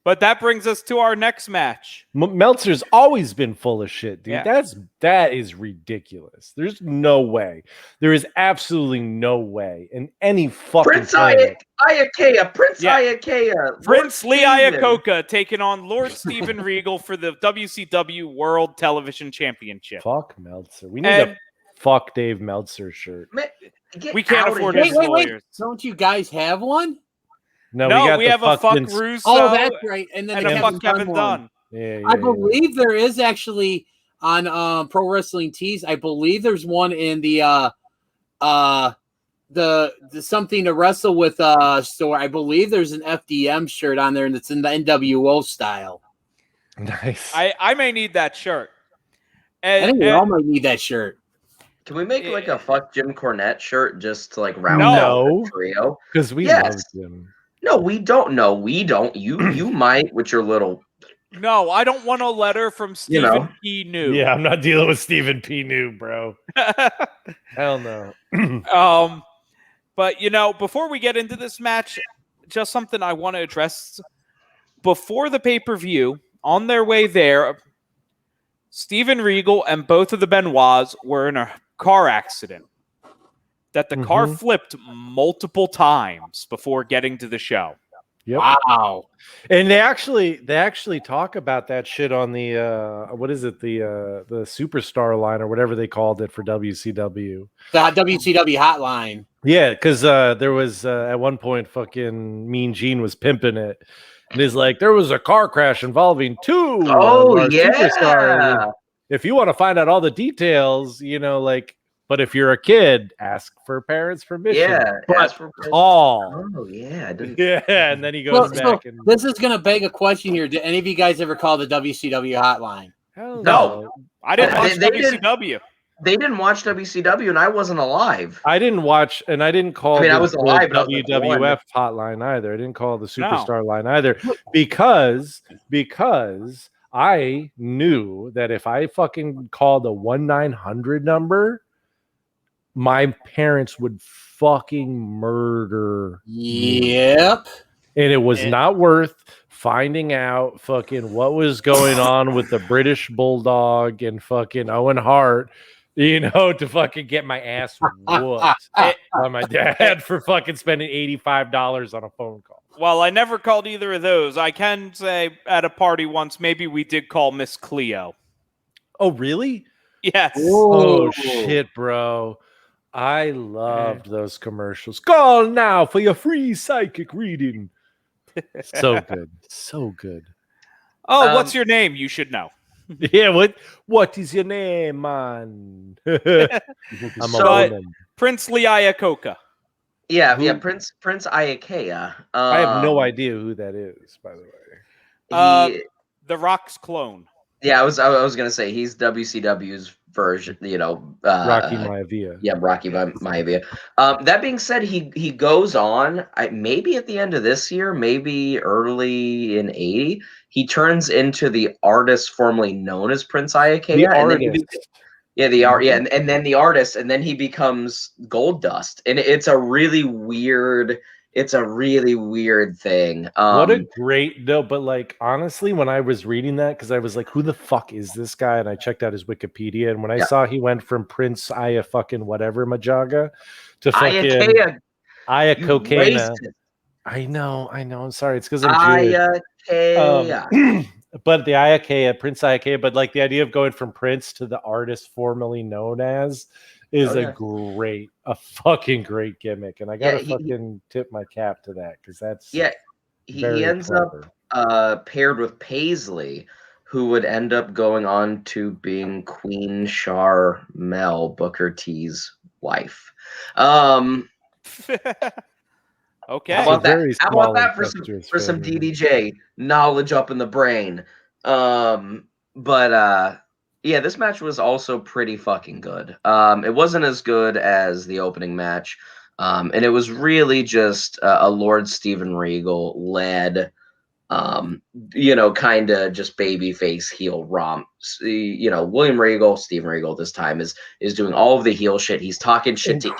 But that brings us to our next match. Meltzer's always been full of shit, dude. Yeah. That is ridiculous. There's no way. There is absolutely no way in any fucking Prince planet. IAUKEA, Prince Yeah. IAUKEA, Prince Lee Steven. Iacocca taking on Lord Steven Regal for the WCW World Television Championship. Fuck Meltzer. We need And a fuck Dave Meltzer shirt. Man, get we can't out of afford here. his Wait. lawyers. Don't you guys have one? No, No, we the have a fuck Vince- Russo Oh, that's right. And then and the a fuck Kevin one. Dunn. Yeah, I believe there is actually on Pro Wrestling Tees. I believe there's one in the something to wrestle with store. I believe there's an FDM shirt on there, and it's in the NWO style. Nice. I may need that shirt. I think we all might need that shirt. Can we make like a fuck Jim Cornette shirt just to like round No. out the trio? Because we Yes. love him. No, we don't. No, we don't. You might with your little. No, I don't want a letter from Stephen know. P. New. Yeah, I'm not dealing with Stephen P. New, bro. Hell no. But before we get into this match, just something I want to address. Before the pay-per-view, on their way there, Steven Regal and both of the Benoits were in a car accident that the car flipped multiple times before getting to the show. Yep. Wow. And they actually talk about that shit on the what is it, the Superstar line or whatever they called it for WCW. The WCW hotline. Yeah, because there was at one point fucking Mean Gene was pimping it, and he's like, there was a car crash involving two. Oh our yeah. superstars. If you want to find out all the details, but if you're a kid, ask for parents' permission. Yeah. ask for- Call. Oh yeah. I didn't- Yeah, and then he goes back and This is going to beg a question here. Did any of you guys ever call the WCW hotline? hell No. I didn't watch They didn't- WCW. They didn't watch WCW, and I wasn't alive. I didn't watch, and I didn't call. I the was alive, but I was like WWF hotline either. I didn't call the Superstar line either because I knew that if I fucking called a 1-900 number, my parents would fucking murder me. Yep. And it was not worth finding out fucking what was going on with the British Bulldog and fucking Owen Hart, to fucking get my ass whooped by my dad for fucking spending $85 on a phone call. Well, I never called either of those. I can say at a party once, maybe we did call Miss Cleo. Oh, really? Yes. Oh, shit, bro. I loved those commercials. Call now for your free psychic reading. So good. So good. Oh, what's your name? You should know. Yeah, what is your name, man? I'm a So- woman. Prince Lee Iacocca. Yeah, Who- yeah. Prince IAUKEA. I have no idea who that is, by the way. The Rock's clone. Yeah, I was gonna say he's WCW's version. Rocky Maivia. Yeah, Rocky Maivia. That being said, he goes on. Maybe at the end of this year, maybe early in '80, he turns into the artist formerly known as Prince IAUKEA. The and then he artist. the art. Yeah, and then the artist, and then he becomes Gold Dust, and it's a really weird. It's a really weird thing. What a great but like honestly, when I was reading that, because I was like, who the fuck is this guy? And I checked out his Wikipedia, and when I saw he went from Prince Aya fucking whatever Majaga to fucking IAUKEA. IAUKEA. I know. I'm sorry. It's because I'm Jewish. IAUKEA. But the IAUKEA, Prince IAUKEA, but like the idea of going from Prince to the artist formerly known as is a fucking great gimmick. And I gotta fucking tip my cap to that because that's he ends clever. up paired with Paisley, who would end up going on to being Queen Charmel, Booker T's wife. Okay. How about Very that? How about small that for some incestuous DDJ knowledge up in the brain? Yeah, this match was also pretty fucking good. It wasn't as good as the opening match, and it was really just a Lord Steven Regal led kind of just babyface heel romps. William Regal, Steven Regal this time is doing all of the heel shit. He's talking shit to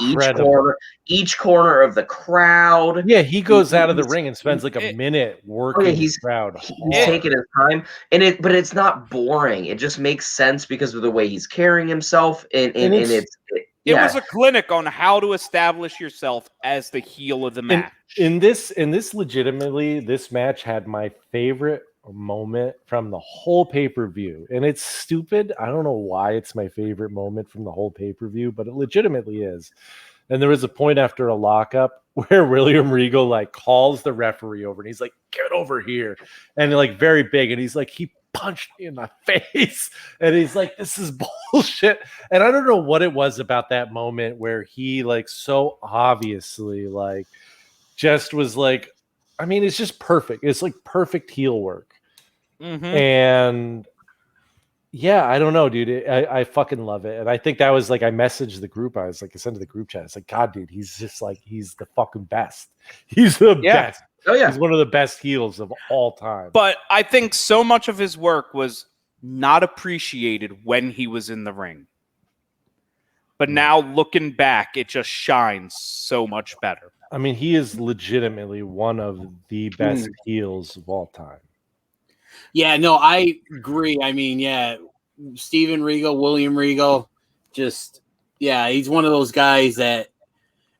each corner of the crowd. Yeah, he goes out of the ring and spends like a minute working the crowd. He's taking his time, but it's not boring. It just makes sense because of the way he's carrying himself, and it was a clinic on how to establish yourself as the heel of the match. In this legitimately, this match had my favorite moment from the whole pay-per-view. And it's stupid. I don't know why it's my favorite moment from the whole pay-per-view, but it legitimately is. And there was a point after a lockup where William Regal like calls the referee over and he's like, "Get over here." And like very big. And he's like, "He punched me in my face." And he's like, "This is bullshit." And I don't know what it was about that moment where he like so obviously like just was like, I mean, it's just perfect. It's like perfect heel work. Mm-hmm. And yeah, I don't know, dude. I fucking love it. And I think that was like, I messaged the group. I was like, I sent to the group chat. It's like, God, dude, he's just like, he's the fucking best. He's the best. Oh, yeah. He's one of the best heels of all time. But I think so much of his work was not appreciated when he was in the ring. But now looking back, it just shines so much better. I mean, he is legitimately one of the best heels of all time. Yeah, no, I agree. I mean, yeah, Steven Regal, William Regal, he's one of those guys that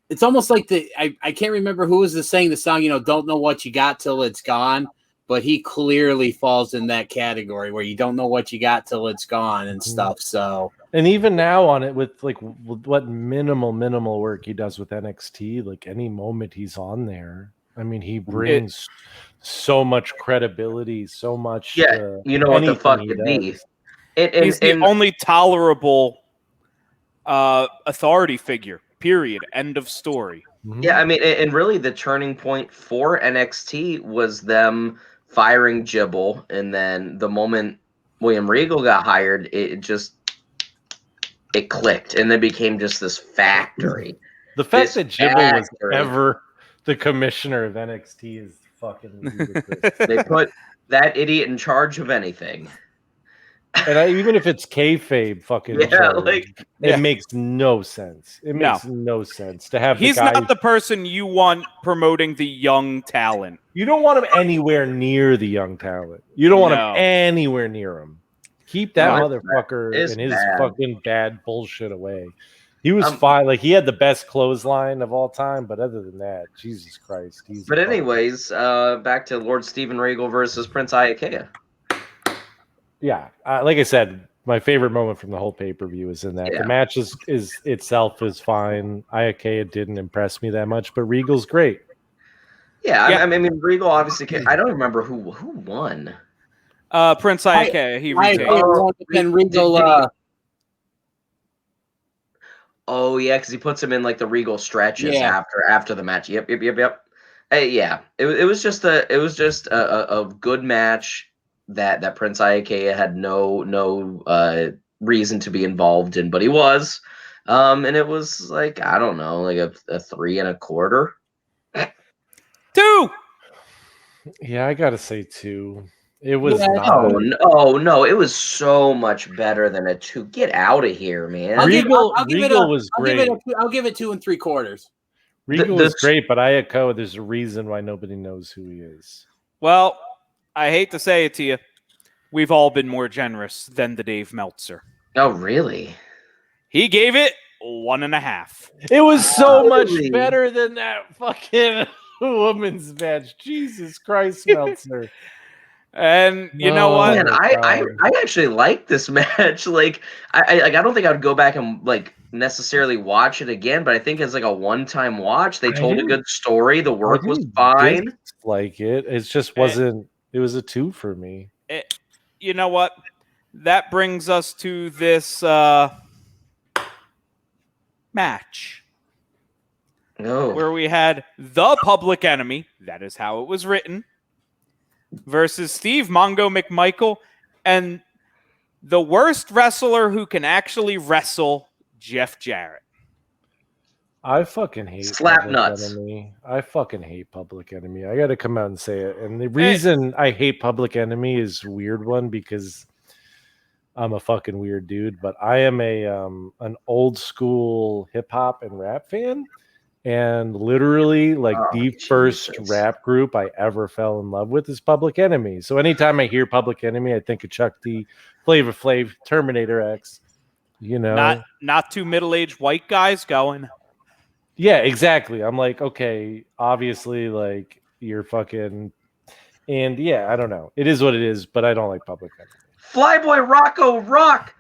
it's almost like I can't remember who was saying the song, don't know what you got till it's gone, but he clearly falls in that category where you don't know what you got till it's gone and stuff. So, and even now on it with like what minimal work he does with NXT, like any moment he's on there, I mean, he brings so much credibility, so much. Yeah, you know what the fuck it be. He's the only tolerable authority figure. Period. End of story. Mm-hmm. Yeah, I mean, and really the turning point for NXT was them firing Jibble, and then the moment William Regal got hired, it clicked, and then became just this factory. The fact that Jibble was ever the commissioner of NXT is fucking ridiculous. They put that idiot in charge of anything. And even if it's kayfabe, fucking it makes no sense. It makes no sense to have. He's not the person you want promoting the young talent. You don't want him anywhere near the young talent. You don't want him anywhere near him. Keep that motherfucker and his fucking bad bullshit away. He was fine. Like, he had the best clothesline of all time, but other than that, Jesus Christ. But anyways, back to Lord Steven Regal versus Prince IAUKEA. Yeah, like I said, my favorite moment from the whole pay-per-view is in that. The match is itself is fine. IAUKEA didn't impress me that much, but Regal's great. Yeah, I mean, Regal obviously. I don't remember who won. Prince IAUKEA. He retained. Regal. Oh yeah, because he puts him in like the Regal stretches after the match. Yep. Yeah, it was just a good match that Prince IAUKEA had no reason to be involved in, but he was, and it was like, I don't know, like a 3 1/4. 2. Yeah, I gotta say 2. It was no, it was so much better than a 2. Get out of here, man. Regal was great. I'll give it 2 3/4. Regal was great, but IAUKEA, there's a reason why nobody knows who he is. Well, I hate to say it to you, we've all been more generous than the Dave Meltzer. Oh, really? He gave it 1.5. It was so much better than that fucking woman's match. Jesus Christ, Meltzer. And you know what? Man, I actually like this match. Like, I don't think I would go back and like necessarily watch it again, but I think it's like a one-time watch. They told a good story. The work was fine. Like it just wasn't. It was a 2 for me. You know what? That brings us to this match. Where we had the Public Enemy, that is how it was written, versus Steve Mongo McMichael and the worst wrestler who can actually wrestle, Jeff Jarrett. I fucking hate Slap Public nuts. Enemy. I fucking hate Public Enemy. I got to come out and say it. And the reason I hate Public Enemy is a weird one because I'm a fucking weird dude. But I am an old school hip hop and rap fan, and literally like the first rap group I ever fell in love with is Public Enemy. So anytime I hear Public Enemy, I think of Chuck D, Flavor Flav, Terminator X. You know, not two middle-aged white guys going. Yeah, exactly. I'm like, okay, obviously, like you're fucking, and yeah, I don't know. It is what it is, but I don't like Public Enemy. Flyboy Rocco Rock.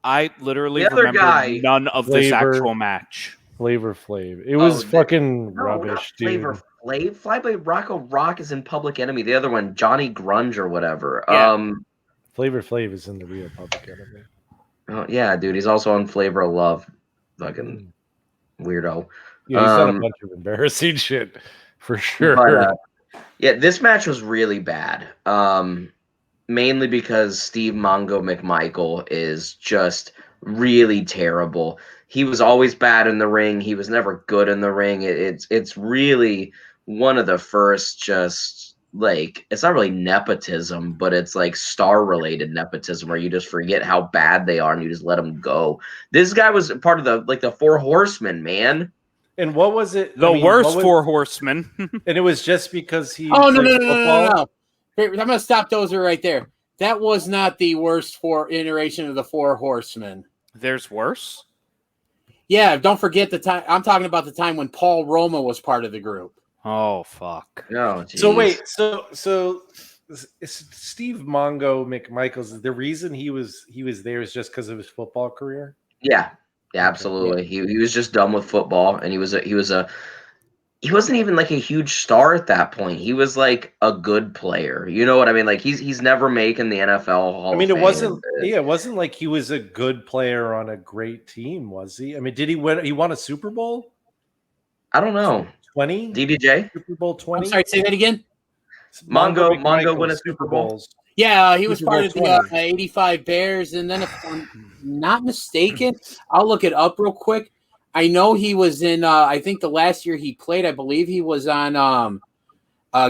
I literally The other remember guy. none of this actual match. Flavor Flav. It was fucking No, rubbish, dude. Flavor Flav. Flyboy Rocco Rock is in Public Enemy. The other one, Johnny Grunge or whatever. Yeah. Flavor Flav is in the real Public Enemy. Oh yeah, dude. He's also on Flavor of Love. Fucking weirdo. Yeah, he's done a bunch of embarrassing shit for sure. But, yeah, this match was really bad. Mainly because Steve Mongo McMichael is just really terrible. He was always bad in the ring. He was never good in the ring. It's really one of the first just like, it's not really nepotism, but it's like star related nepotism where you just forget how bad they are and you just let them go. This guy was part of the Four Horsemen, man. And what was it? The worst Four Horsemen. And it was just because he. Oh no. I'm gonna stop Dozer right there. That was not the worst iteration of the Four Horsemen. There's worse. Yeah, don't forget the time. I'm talking about the time when Paul Roma was part of the group. Oh fuck. Oh, geez. So wait, so Steve Mongo McMichaels. The reason he was there is just because of his football career. Yeah, absolutely. He was just done with football, and he wasn't even like a huge star at that point. He was like a good player. You know what I mean? Like he's never making the NFL Hall of Fame. It wasn't like he was a good player on a great team, was he? I mean, did he win? He won a Super Bowl? I don't know. 20? DDJ? Super Bowl 20? I'm sorry, say that again. Mongo won a Super Bowl. Yeah, he was Super part Bowl of the 20. 85 Bears, and then if I'm not mistaken, I'll look it up real quick. I know he was in. I think the last year he played, I believe he was on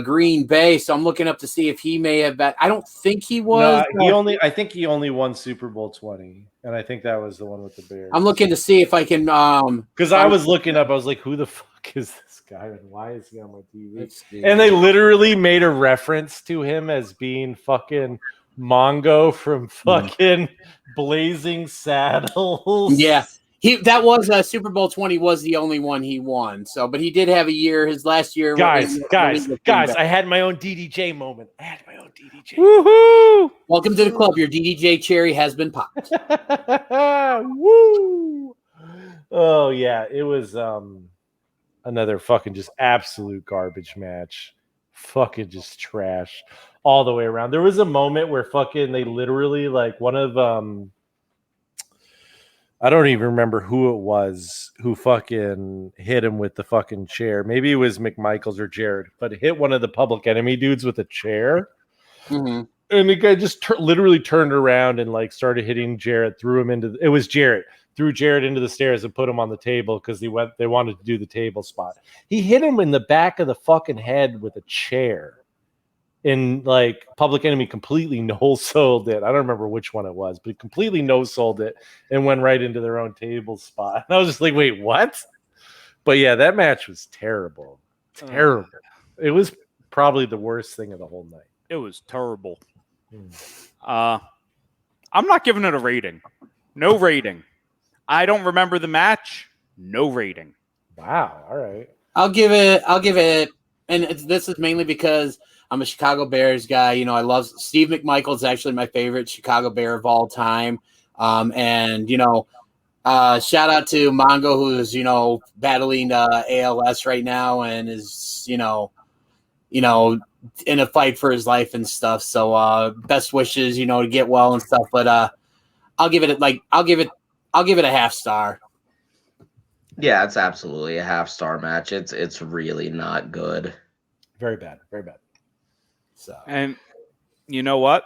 Green Bay. So I'm looking up to see if he may have been. I don't think he was. No, I think he only won Super Bowl 20, and I think that was the one with the Bears. I'm looking to see if I can. Because I was looking up, I was like, "Who the fuck is this guy, and why is he on my TV?" And they literally made a reference to him as being fucking Mongo from fucking Blazing Saddles. Yeah. That was Super Bowl 20 was the only one he won. So, but he did have a year. His last year, guys! I had my own DDJ moment. Woohoo! Welcome to the club. Your DDJ cherry has been popped. Woo! Oh yeah, it was another fucking just absolute garbage match. Fucking just trash all the way around. There was a moment where fucking they literally like one of I don't even remember who it was who fucking hit him with the fucking chair. Maybe it was McMichaels or Jarrett, but hit one of the Public Enemy dudes with a chair. Mm-hmm. And the guy just literally turned around and like started hitting Jarrett, threw him into it was Jarrett, threw Jarrett into the stairs and put him on the table because they wanted to do the table spot. He hit him in the back of the fucking head with a chair. And like Public Enemy completely no-sold it. I don't remember which one it was, but completely no-sold it and went right into their own table spot. And I was just like, wait, what? But yeah, that match was terrible. Terrible. It was probably the worst thing of the whole night. It was terrible. I'm not giving it a rating. No rating. I don't remember the match. No rating. Wow. All right. I'll give it, and this is mainly because I'm a Chicago Bears guy. You know, I love Steve McMichael is actually my favorite Chicago Bear of all time. And you know, shout out to Mongo, who's battling ALS right now and is you know in a fight for his life and stuff. So best wishes, to get well and stuff. But I'll give it a half star. Yeah, it's absolutely a half-star match. It's really not good. Very bad. Very bad. So, and you know what?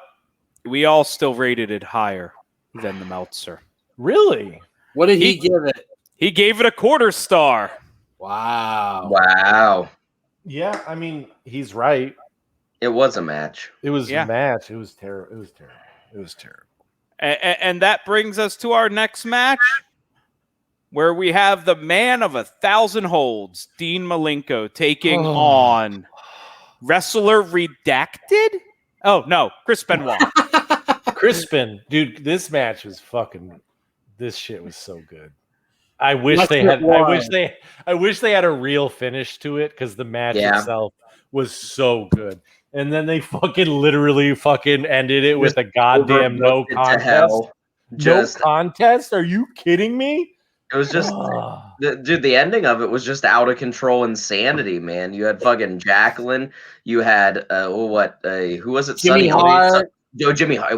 We all still rated it higher than the Meltzer. Really? What did he give it? He gave it a quarter star. Wow. Wow. Yeah, I mean, he's right. It was a match. It was Yeah. a match. It was terrible. It was terrible. It was terrible. And that brings us to our next match, where we have the man of 1,000 holds, Dean Malenko, taking on Wrestler Redacted? Oh, no, Chris Benoit. Crispin, dude, this match was fucking. This shit was so good. I wish they had a real finish to it because the match itself was so good. And then they literally ended it with a goddamn no contest. No contest? Are you kidding me? It was just, dude, the ending of it was just out of control insanity, man. You had fucking Jacqueline. You had, who was it? Jimmy Hart. It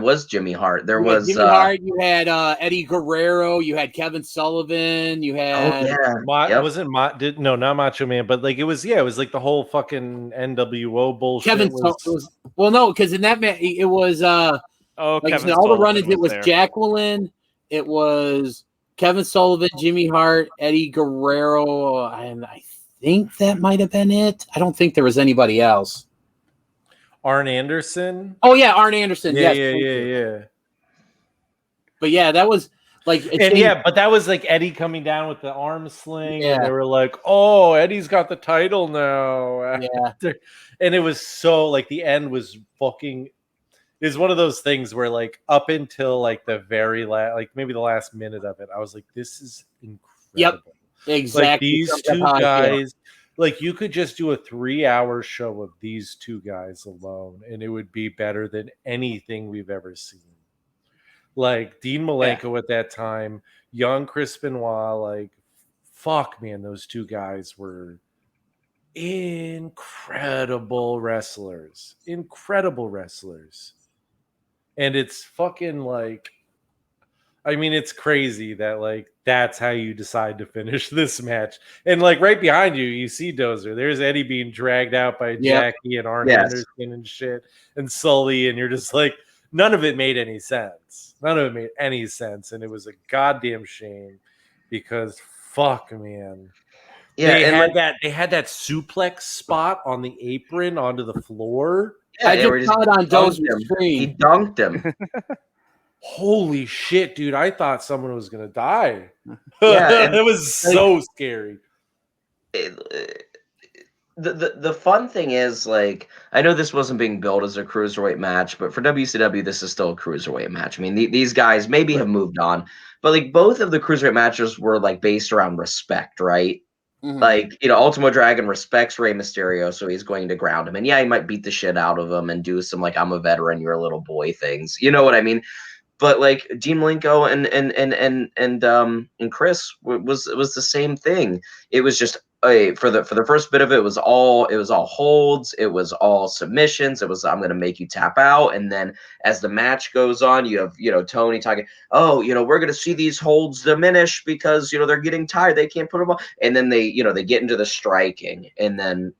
was Jimmy Hart. There was Jimmy Hart. You had Eddie Guerrero. You had Kevin Sullivan. You had not Macho Man, but like it was like the whole fucking NWO bullshit. Because in that match it was all the run-ins. It was Jacqueline. It was Kevin Sullivan, Jimmy Hart, Eddie Guerrero, and I think that might have been it. I don't think there was anybody else. Arn Anderson. Oh yeah, Arn Anderson. Yeah. But yeah, that was like, but that was like Eddie coming down with the arm sling, and they were like, "Oh, Eddie's got the title now." Yeah, and it was so like the end was fucking. Is one of those things where like up until like the very last, like maybe the last minute of it, I was like, "This is incredible." Yep, exactly. Like these two guys. Like you could just do a 3-hour show of these two guys alone, and it would be better than anything we've ever seen. Like Dean Malenko at that time, young Chris Benoit, like fuck, man, those two guys were incredible wrestlers. And it's fucking like, I mean, it's crazy that like that's how you decide to finish this match. And like right behind you, you see Dozer. There's Eddie being dragged out by Jackie and Arn Anderson and shit, and Sully, and you're just like, none of it made any sense. And it was a goddamn shame because fuck, man. Yeah, they had that suplex spot on the apron onto the floor. Yeah, I just saw it on Dozer's screen. He dunked him. Holy shit, dude. I thought someone was going to die. Yeah, it was so scary. The fun thing is, like, I know this wasn't being billed as a cruiserweight match, but for WCW, this is still a cruiserweight match. I mean, these guys maybe have moved on, but like both of the cruiserweight matches were like based around respect, right? Mm-hmm. Like, you know, Ultimo Dragon respects Rey Mysterio, so he's going to ground him. And yeah, he might beat the shit out of him and do some like, I'm a veteran, you're a little boy things. You know what I mean? But like Dean Malenko and Chris was the same thing. It was just for the first bit of it, it was all holds, it was all submissions, it was I'm gonna make you tap out, and then as the match goes on, you have Tony talking, oh, we're gonna see these holds diminish because they're getting tired, they can't put them on, and then they get into the striking, and then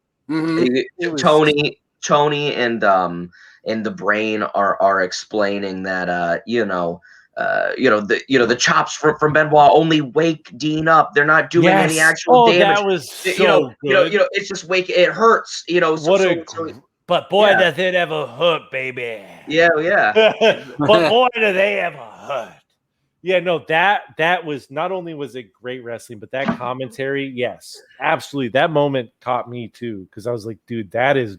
Tony and the Brain are explaining that the chops from Benoit only wake Dean up. They're not doing any actual damage. That was so good. It's just it hurts. But boy, does it ever hurt, baby. Yeah. But boy, do they ever hurt. Yeah, no, that was not only was it great wrestling, but that commentary, yes, absolutely. That moment caught me too, because I was like, dude, that is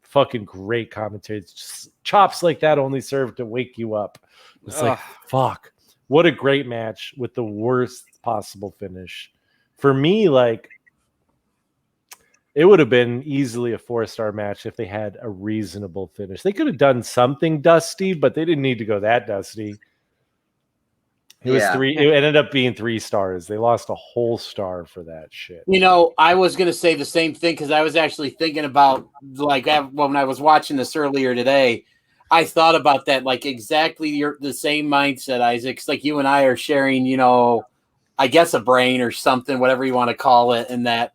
fucking great commentary. It's just, chops like that only serve to wake you up. It's like, fuck, what a great match with the worst possible finish. For me, like, it would have been easily a 4-star match if they had a reasonable finish. They could have done something dusty, but they didn't need to go that dusty. It was 3. It ended up being 3 stars. They lost a whole star for that shit. I was gonna say the same thing because I was actually thinking about when I was watching this earlier today. I thought about that, like exactly the same mindset, Isaac. It's like you and I are sharing, I guess a brain or something, whatever you want to call it, and that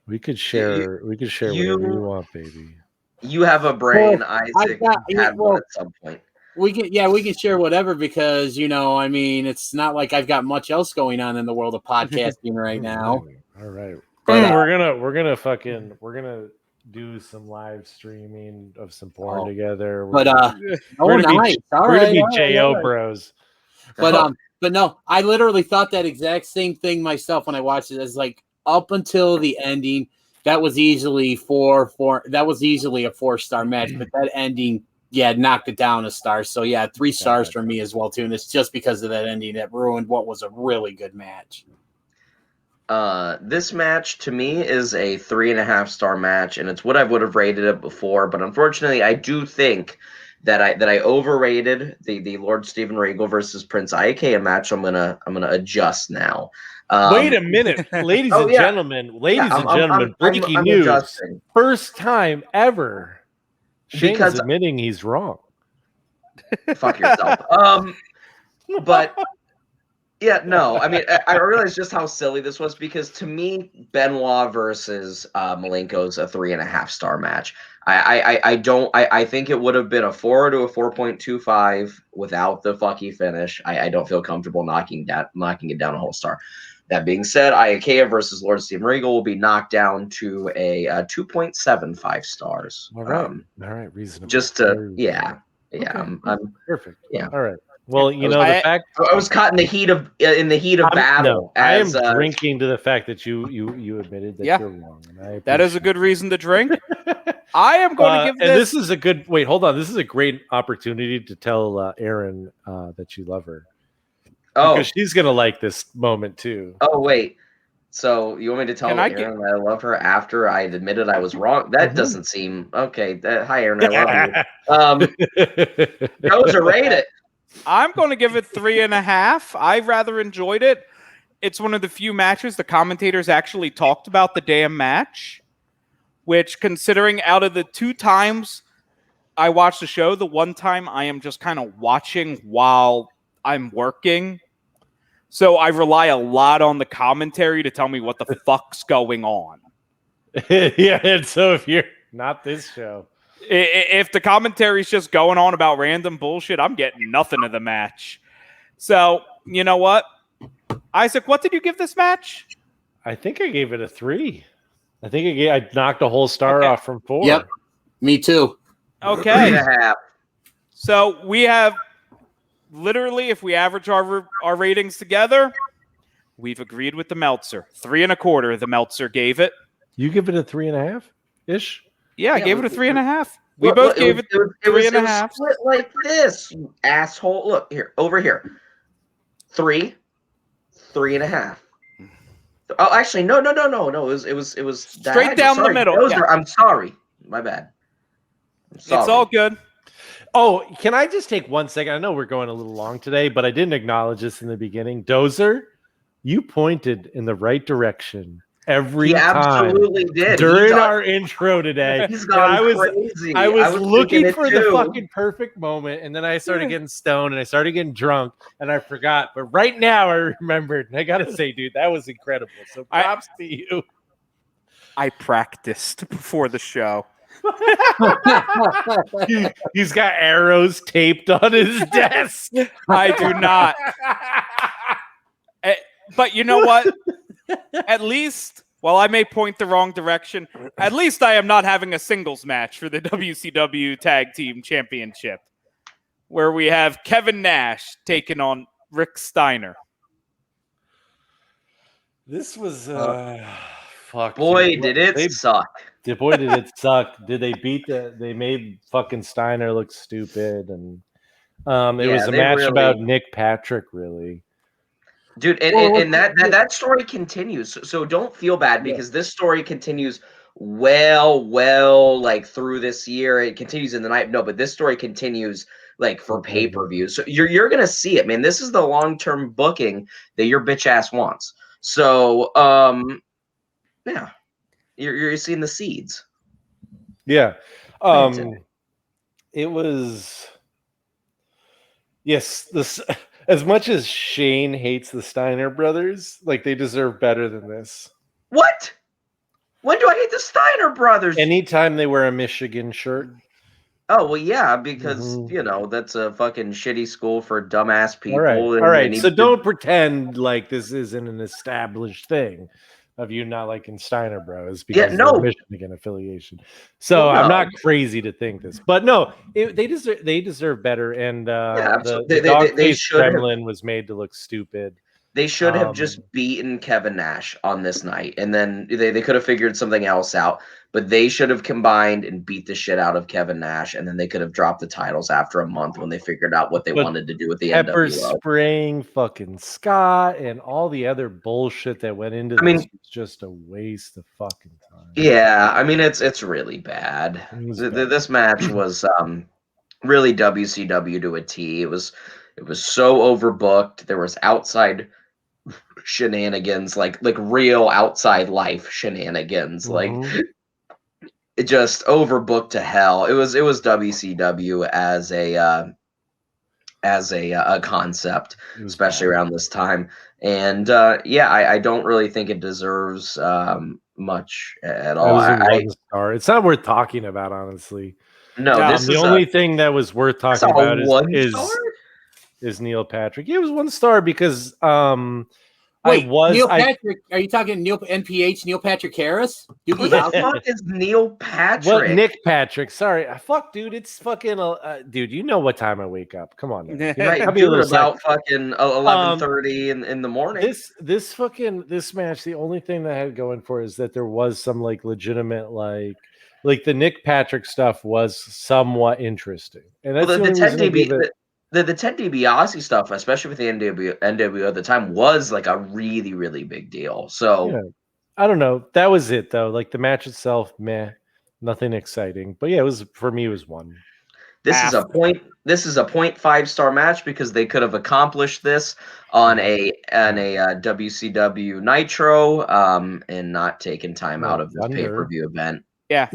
we could share. We could share whatever you want, baby. You have a brain, Isaac. Had one at some point. We can share whatever because I mean, it's not like I've got much else going on in the world of podcasting right now. All right. But, we're gonna do some live streaming of some porn together. But we're gonna nice. be Jo Right. bros. But no, I literally thought that exact same thing myself when I watched it. It's like up until the ending, that was easily a 4-star match, but that ending, knocked it down a star. So 3 stars for me as well too. And it's just because of that ending that ruined what was a really good match. This match to me is a 3.5-star match, and it's what I would have rated it before. But unfortunately, I do think that I overrated the Lord Steven Regal versus Prince IAUKEA match. I'm gonna adjust now. Wait a minute, ladies and gentlemen, breaking news. Adjusting. First time ever. Shane's admitting he's wrong. Fuck yourself. But no. I mean, I realized just how silly this was because to me, Benoit versus Malenko's a 3.5-star match. I think it would have been a 4 to a 4.25 without the fucky finish. I don't feel comfortable knocking it down a whole star. That being said, IAUKEA versus Lord Steven Regal will be knocked down to a 2.75 stars. All right, reasonable. Just to Okay. I'm Perfect. Yeah. All right. Well, the fact I was caught in the heat of battle. I am drinking to the fact that you admitted that you're wrong. And that is a good reason to drink. I am going to give this. And this is a good. Wait, hold on. This is a great opportunity to tell Erin that you love her. Oh, because she's gonna like this moment too. Oh wait. So you want me to tell Erin that I love her after I admitted I was wrong? That doesn't seem okay. Hi, Erin. I love you. Dozer, rate it. I'm going to give it 3.5. I rather enjoyed it. It's one of the few matches the commentators actually talked about the damn match, which considering out of the 2 times I watched the show, the one time I am just kind of watching while I'm working. So I rely a lot on the commentary to tell me what the fuck's going on. Yeah, and so if you're not this show, if the commentary's just going on about random bullshit, I'm getting nothing of the match. So, you know what? Isaac, what did you give this match? I think I gave it a 3. I think I knocked a whole star off from 4. Yep, me too. Okay. 3.5. So we have literally, if we average our ratings together, we've agreed with the Meltzer. 3.25. The Meltzer gave it. You give it a 3.5-ish? Yeah, I gave it a 3.5. We both gave it 3.5. Split like this, you asshole. Look here, over here. 3.5. Oh, actually, no. It was straight down the middle. Dozer, I'm sorry. My bad. It's all good. Oh, can I just take 1 second? I know we're going a little long today, but I didn't acknowledge this in the beginning. Dozer, you pointed in the right direction every time. Absolutely did. During our intro today. He's gone crazy. I was looking for the fucking perfect moment, and then I started getting stoned, and I started getting drunk, and I forgot. But right now I remembered, and I got to say, dude, that was incredible. So props to you. I practiced before the show. He's got arrows taped on his desk. I do not. But you know what? At least, while I may point the wrong direction, at least I am not having a singles match for the WCW Tag Team Championship, where we have Kevin Nash taking on Rick Steiner. This was fuck. Boy, did it suck. Boy, did it suck. Did they beat they made fucking Steiner look stupid, and it was a match about Nick Patrick, really. Dude, and that story continues. So don't feel bad because this story continues well, like through this year. It continues in the night. No, but this story continues like for pay-per-view. So you're gonna see it, man. This is the long-term booking that your bitch ass wants. So yeah. You're seeing the seeds. Yeah. It was this as much as Shane hates the Steiner brothers, like they deserve better than this. What? When do I hate the Steiner brothers? Anytime they wear a Michigan shirt. Oh well, yeah, because Mhm. that's a fucking shitty school for dumbass people. All and right. they So need to- don't pretend like this isn't an established thing of you not liking Steiner Bros because of no. the Michigan affiliation. So Well, I'm no. not crazy to think this, but no, they deserve better. And absolutely. the They dog face should have. gremlin was made to look stupid. They should have just beaten Kevin Nash on this night, and then they could have figured something else out. But they should have combined and beat the shit out of Kevin Nash, and then they could have dropped the titles after a month when they figured out what they But wanted to do with the pepper NWO. spraying fucking Scott and all the other bullshit that went into this was just a waste of fucking time. Yeah, I mean it's really bad. This match was really WCW to a T. It was so overbooked. There was outside shenanigans, like real outside life shenanigans. Like it just overbooked to hell. It was WCW as a concept, especially around this time. And I don't really think it deserves much at all. That was a 1 star. It's not worth talking about, honestly. No, this the is only thing that was worth talking about is Neil Patrick. It was 1 star because Wait, Neil Patrick? Are you talking Neil NPH? Neil Patrick Harris? Who the fuck is Neil Patrick? What Nick Patrick? Sorry, fuck, dude. It's fucking dude. You know what time I wake up? Come on, man. Right, about fucking 11:30 in the morning. This match. The only thing that I had going for is that there was some legitimate like the Nick Patrick stuff was somewhat interesting, and that's the 10 dB. The Ted DiBiase stuff, especially with the NWO at the time, was like a really, really big deal. So yeah. I don't know. That was it though. Like the match itself, meh, nothing exciting. But yeah, it was for me. It was 1. This is a 0.5 star match because they could have accomplished this on a WCW Nitro and not taken time out of this pay-per-view event. Yeah.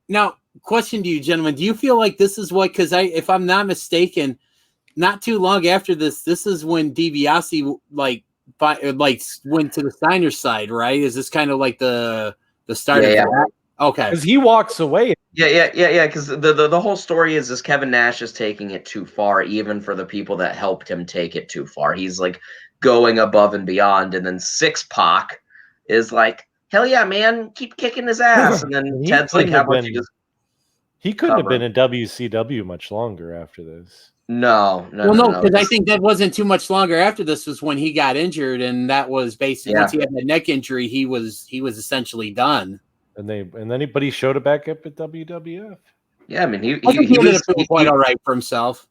Now, question to you, gentlemen: do you feel like this is what? Because if I'm not mistaken, not too long after this is when DiBiase went to the Steiner side, right? Is this kind of like the start of that? Okay, because he walks away. Yeah. Because the whole story is Kevin Nash is taking it too far, even for the people that helped him take it too far. He's like going above and beyond, and then Six Pac is like, hell yeah, man, keep kicking his ass, and then Ted's like, how about you just? He couldn't have been in WCW much longer after this. No, because I think that wasn't too much longer after this was when he got injured, and that was basically once he had that neck injury, he was essentially done. But he showed it back up at WWF. Yeah, I mean he was quite all right for himself.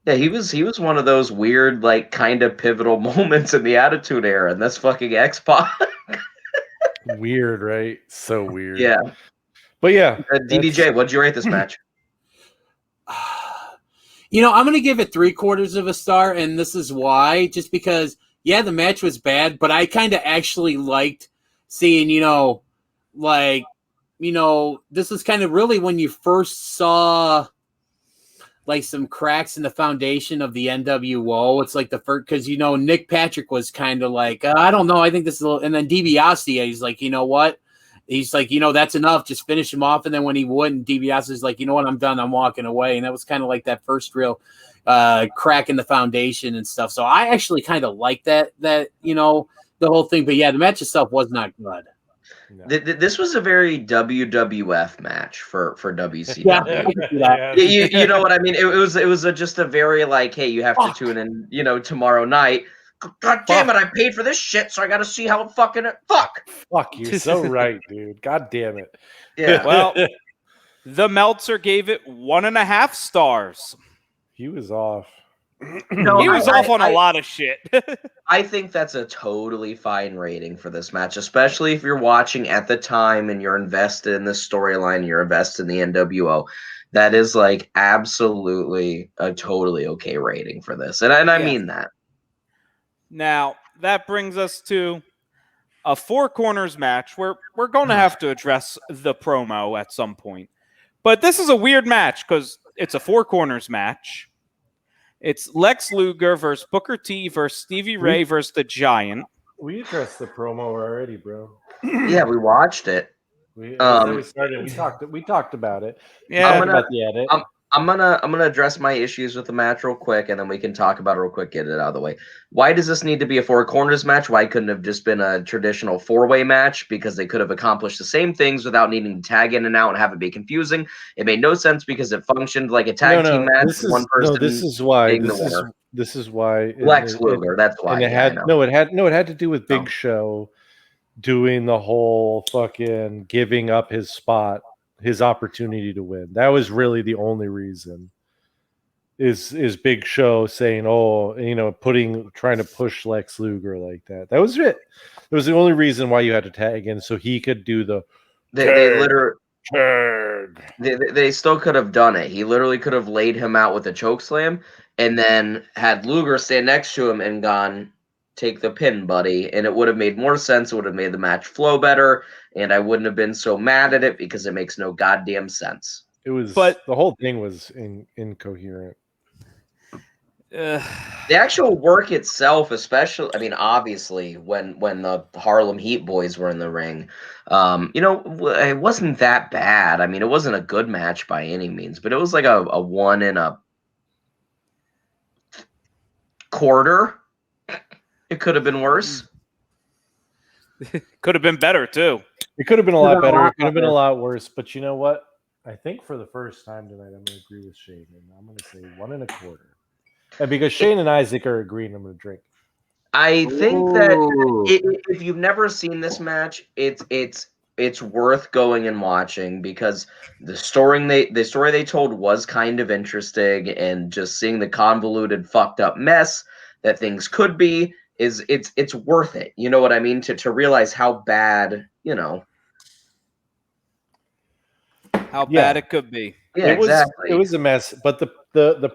Yeah, he was one of those weird kind of pivotal moments in the Attitude Era, and that's fucking X-Pac. Weird, right? So weird. Yeah, but yeah, DDJ, what'd you rate this match? I'm going to give it 3/4 of a star, and this is why. Just because, the match was bad, but I kind of actually liked seeing, this is kind of really when you first saw, some cracks in the foundation of the NWO. It's like the first, because, Nick Patrick was kind of like, I don't know, I think this is a little, and then DiBiase, he's like, you know what? He's like, that's enough. Just finish him off. And then when he wouldn't, DiBiase is like, you know what? I'm done. I'm walking away. And that was kind of like that first real crack in the foundation and stuff. So I actually kind of like that, the whole thing. But yeah, the match itself was not good. No. This was a very WWF match for WCW. You know what I mean? It was just a very hey, you have to tune in, tomorrow night. God damn it, I paid for this shit, so I got to see how it fucking fuck. Fuck, you're so right, dude. God damn it. Yeah. Well, the Meltzer gave it 1.5 stars. He was off. No, he was off on a lot of shit. I think that's a totally fine rating for this match, especially if you're watching at the time and you're invested in this storyline, you're invested in the NWO. That is absolutely a totally okay rating for this. And I mean that. Now, that brings us to a Four Corners match where we're going to have to address the promo at some point. But this is a weird match because it's a Four Corners match. It's Lex Luger versus Booker T versus Stevie Ray versus the Giant. We addressed the promo already, bro. Yeah, we watched it. We started. We talked about it. Yeah, about the edit. I'm gonna address my issues with the match real quick, and then we can talk about it real quick, get it out of the way. Why does this need to be a four corners match? Why couldn't it have just been a traditional four-way match? Because they could have accomplished the same things without needing to tag in and out and have it be confusing. It made no sense because it functioned like a tag team match. One person. This is why. being the winner. This is why. Lex Luger. That's why. And it yeah, had it had to do with Big Show doing the whole fucking giving up his spot, his opportunity to win. That was really the only reason. Is Big Show saying, "Oh, trying to push Lex Luger like that." That was it. It was the only reason why you had to tag in, so he could do the. They literally. They still could have done it. He literally could have laid him out with a choke slam, and then had Luger stand next to him and gone, "Take the pin, buddy," and it would have made more sense. It would have made the match flow better, and I wouldn't have been so mad at it because it makes no goddamn sense. It was, but the whole thing was incoherent. The actual work itself, especially, I mean, obviously, when the Harlem Heat boys were in the ring, it wasn't that bad. I mean, it wasn't a good match by any means, but it was like a 1 1/4. It could have been worse. Could have been better too. It could have been a lot better. It could have been a lot worse. But you know what? I think for the first time tonight, I'm going to agree with Shane, and I'm going to say 1 1/4. And because Shane and Isaac are agreeing, I'm going to drink. I think that if you've never seen this match, it's worth going and watching because the story they told was kind of interesting, and just seeing the convoluted, fucked up mess that things could be it's worth it. You know what I mean? To realize how bad, how bad it could be. Yeah, exactly. It was a mess, but the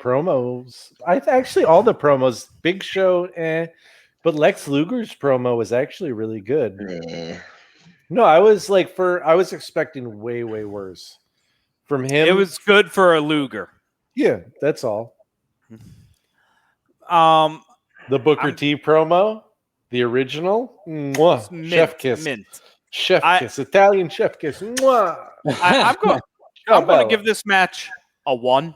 promos, actually all the promos, Big Show, but Lex Luger's promo was actually really good. No, I was expecting way worse from him. It was good for a Luger. Yeah, that's all. The Booker T promo, the original, mwah, chef kiss, chef kiss, Italian chef kiss. Mwah. I'm going to give this match a 1.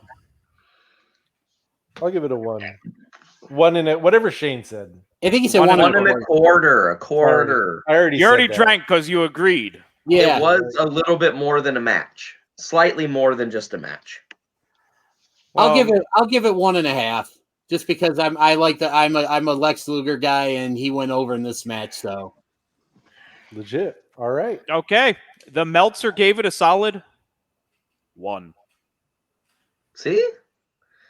I'll give it a 1. 1 in it, whatever Shane said. I think he said 1 1/4. A quarter. You already drank because you agreed. Yeah, it was a little bit more than a match, slightly more than just a match. I'll give it 1.5, just because I'm a Lex Luger guy, and he went over in this match. So legit. All right. Okay. The Meltzer gave it a solid 1. See?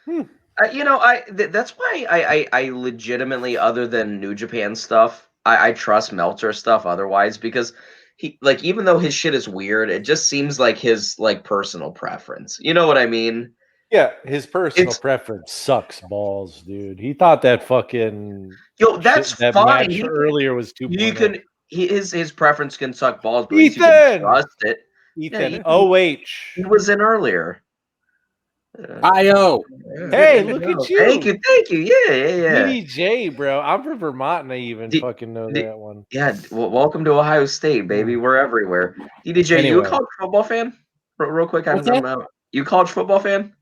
That's why I legitimately, other than New Japan stuff, I trust Meltzer stuff otherwise, because he, even though his shit is weird, it just seems like his personal preference. You know what I mean? Yeah, his personal preference sucks balls, dude. He thought that fucking that fine. Match earlier was too. His preference can suck balls, but Ethan, you can trust it. Ethan, OH. He was in earlier. IO. Hey, look at you. Thank you. Yeah. DJ, bro. I'm from Vermont, and I even fucking know that one. Yeah, well, welcome to Ohio State, baby. We're everywhere. DJ, you a college football fan? Real quick, you a college football fan?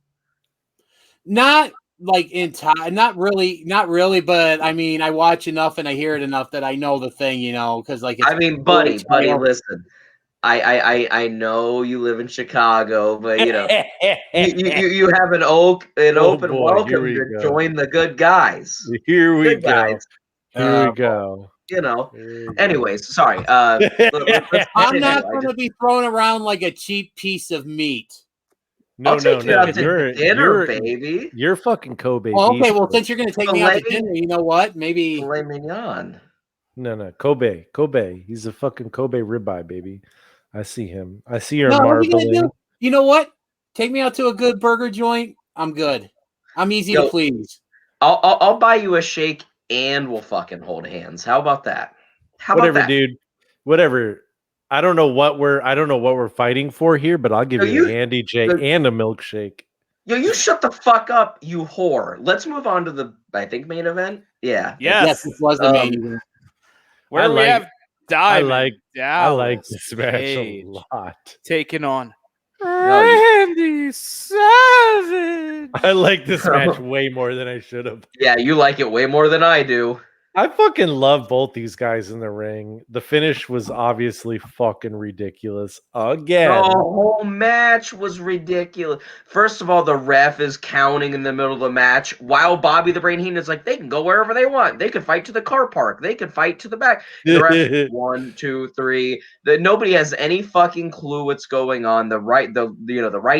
Not not really, but I mean, I watch enough and I hear it enough that I know the thing, because buddy, listen. I know you live in Chicago, but you have an open welcome to join the good guys. Here we go. Anyways, sorry. I'm not going to be thrown around like a cheap piece of meat. I'll take you out to dinner, baby. You're fucking Kobe. Okay, well, since you're going to take me out to dinner, you know what? Maybe filet mignon. No, Kobe. He's a fucking Kobe ribeye, baby. I see him. I see her marbling. You know what? Take me out to a good burger joint. I'm good. I'm easy to please. I'll buy you a shake and we'll fucking hold hands. How about that? Dude. Whatever. I don't know what we're fighting for here, but I'll give you a handy J and a milkshake. Yo, you shut the fuck up, you whore. Let's move on to the main event. Yeah. Yes, this was the main event. Where we have Diamond. I like this match a lot. Taking on Randy Savage. I like this match way more than I should have. Yeah, you like it way more than I do. I fucking love both these guys in the ring. The finish was obviously fucking ridiculous again. The whole match was ridiculous. First of all, the ref is counting in the middle of the match while Bobby the Brain Heenan's like, they can go wherever they want. They could fight to the car park. They could fight to the back. And the ref, 1, 2, 3. Nobody has any fucking clue what's going on. The right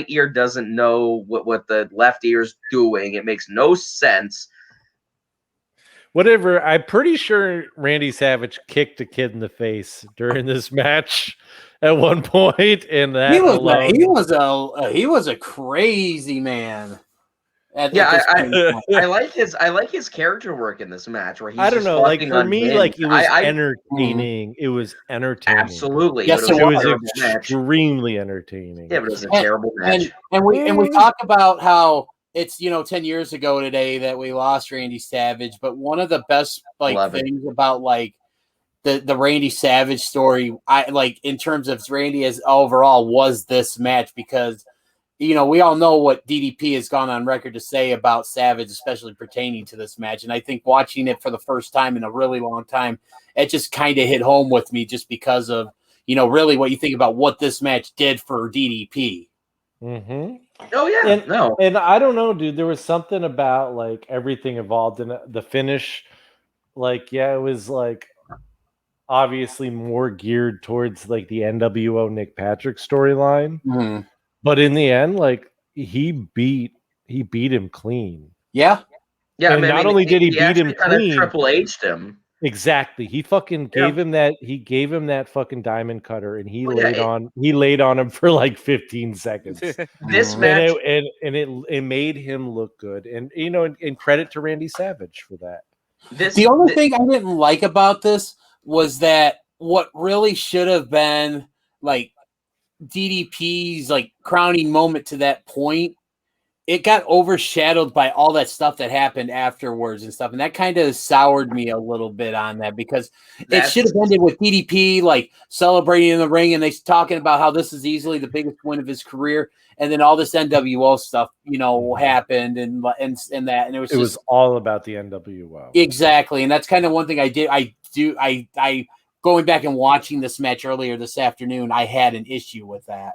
ear doesn't know what the left ear's doing. It makes no sense. Whatever. I'm pretty sure Randy Savage kicked a kid in the face during this match at one point, and that he was a crazy man. I like his character work in this match where he's I don't know, like for me, unhinged. like it was entertaining. It was entertaining. Absolutely, yes, it was extremely entertaining. Yeah, but it was a terrible match. And we talk about how it's 10 years ago today that we lost Randy Savage, but one of the best things about the Randy Savage story, I like in terms of Randy as overall, was this match, because we all know what DDP has gone on record to say about Savage, especially pertaining to this match. And I think watching it for the first time in a really long time, it just kind of hit home with me just because of really what you think about what this match did for DDP. Mm-hmm. Oh yeah, and I don't know, dude. There was something about like everything involved in the finish. Like, yeah, it was like obviously more geared towards like the NWO Nick Patrick storyline, but in the end, like he beat him clean. Yeah. And not only did he beat him clean, Triple H'd him. Exactly. He fucking gave him that. He gave him that fucking diamond cutter, and he laid on him for like 15 seconds. This match, and it made him look good, and and credit to Randy Savage for that. The only thing I didn't like about this was that what really should have been like DDP's like crowning moment to that point, it got overshadowed by all that stuff that happened afterwards and stuff. And that kind of soured me a little bit on that, because it should have ended with DDP like celebrating in the ring and they talking about how this is easily the biggest win of his career. And then all this NWO stuff, happened and that. And it was all about the NWO. Exactly. And that's kind of one thing I going back and watching this match earlier this afternoon, I had an issue with that.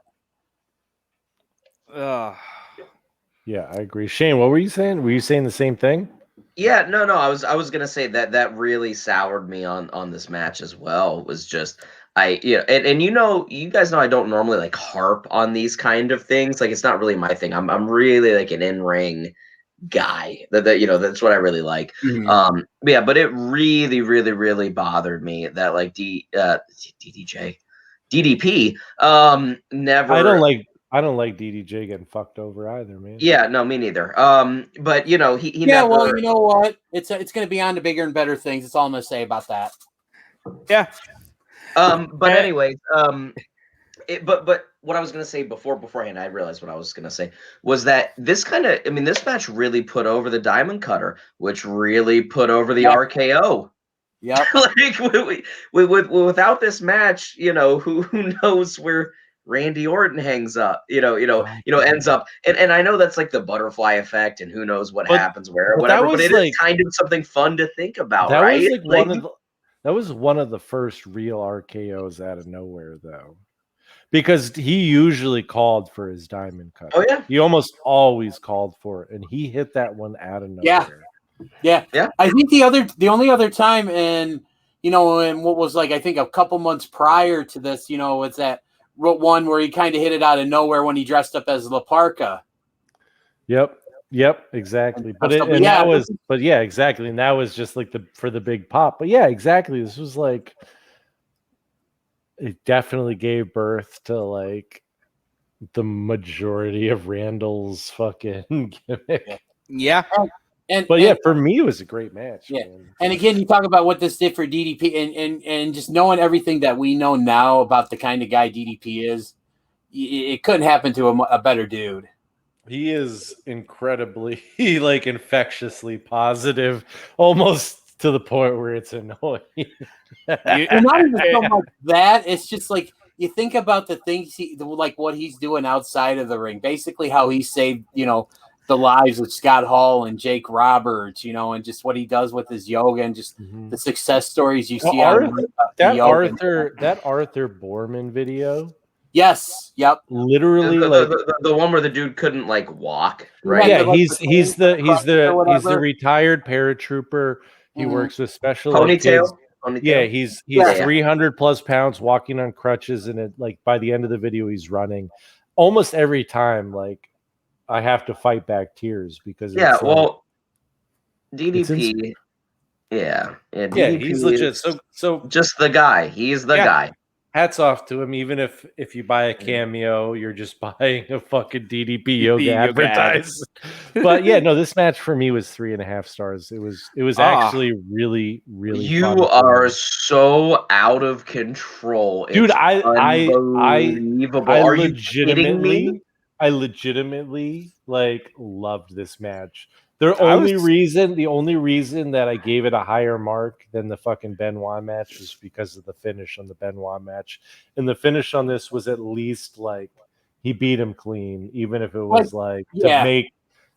Yeah, I agree. Shane, what were you saying? Were you saying the same thing? Yeah, no. I was gonna say that really soured me on this match as well. It was just and you guys know I don't normally like harp on these kind of things. Like it's not really my thing. I'm really like an in-ring guy. That's what I really like. Mm-hmm. But it really, really, really bothered me that like DDP never. I don't like DDJ getting fucked over either, man. Yeah, no, me neither. But he yeah, never... well, you know what? It's going to be on to bigger and better things. That's all I'm going to say about that. Yeah. But anyways, but what I was going to say beforehand, I realized what I was going to say was that this match really put over the Diamond Cutter, which really put over the RKO. Yeah. Like without this match, who knows where Randy Orton ends up, and I know that's like the butterfly effect, and who knows what happens where, whatever. But it is kind of something fun to think about, that right? Was that was one of the first real RKOs out of nowhere, though, because he usually called for his diamond cut. Oh yeah, he almost always called for it, and he hit that one out of nowhere. Yeah. I think the only other time, and what was like I think a couple months prior to this, it's that one where he kind of hit it out of nowhere when he dressed up as La Parka. Yep, exactly. Exactly. And that was just like for the big pop. But yeah, exactly. This was like, it definitely gave birth to like the majority of Randall's fucking gimmick. Yeah. But for me, it was a great match. Yeah. Man. And again, you talk about what this did for DDP and just knowing everything that we know now about the kind of guy DDP is, it couldn't happen to a better dude. He is incredibly like infectiously positive, almost to the point where it's annoying. And not even so much that, it's just like you think about the things like what he's doing outside of the ring, basically how he saved, the lives of Scott Hall and Jake Roberts, and just what he does with his yoga and just the success stories you see on that Arthur Borman video. Yes. Yep. Literally, the one where the dude couldn't like walk, right? Yeah, he's the retired paratrooper. He works with special ed kids. Ponytail? Yeah, he's 300 plus pounds, walking on crutches, and it, like by the end of the video, he's running. Almost every time, like I have to fight back tears because DDP. DDP, he's legit. So just the guy. He's the guy. Hats off to him. Even if you buy a cameo, you're just buying a fucking DDP yoga advertise. But yeah, no, this match for me was 3.5 stars. It was actually really, really. You are so out of control, dude. I legitimately like loved this match. The only reason that I gave it a higher mark than the fucking Benoit match was because of the finish on the Benoit match. And the finish on this was at least like he beat him clean, even if it was to make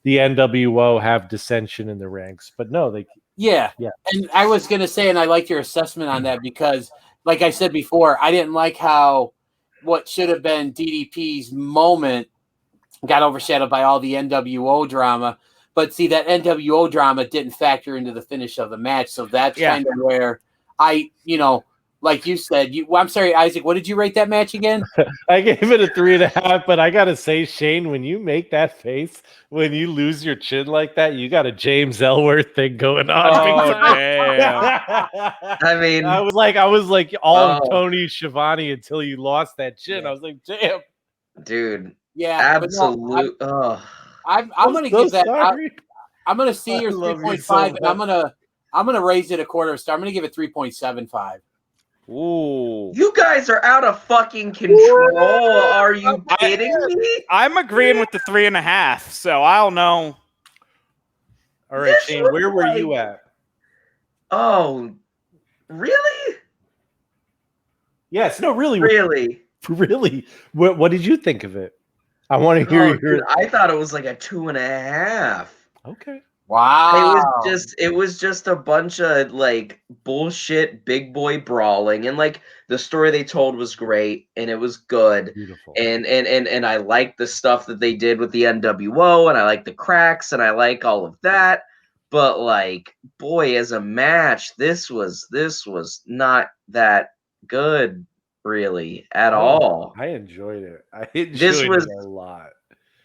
the NWO have dissension in the ranks. But no, yeah. And I was gonna say, and I like your assessment on that because, like I said before, I didn't like how what should have been DDP's moment got overshadowed by all the NWO drama. But see, that NWO drama didn't factor into the finish of the match. So that's kind of where I, like you said, I'm sorry, Isaac, what did you rate that match again? I gave it a 3.5, but I got to say, Shane, when you make that face, when you lose your chin like that, you got a James Ellsworth thing going on. Oh, damn. I mean, I was like all Tony Schiavone until you lost that chin. I was like, damn. Dude. Yeah. Absolute. I'm gonna give that. I'm gonna see your 3.5, and I'm gonna raise it a quarter star. I'm gonna give it 3.75. Ooh, you guys are out of fucking control. Are you kidding me? I'm agreeing with the 3.5. So I don't know. All right, Shane, where were you at? Oh, really? Yes. No, really. Really. What did you think of it? I want to hear dude, I thought it was like a 2.5. Okay. Wow. It was just a bunch of like bullshit big boy brawling, and like the story they told was great and it was good. Beautiful. And I like the stuff that they did with the NWO, and I like the cracks, and I like all of that. But like, boy, as a match, this was not that good. Really, at all. I enjoyed it. I enjoyed it a lot.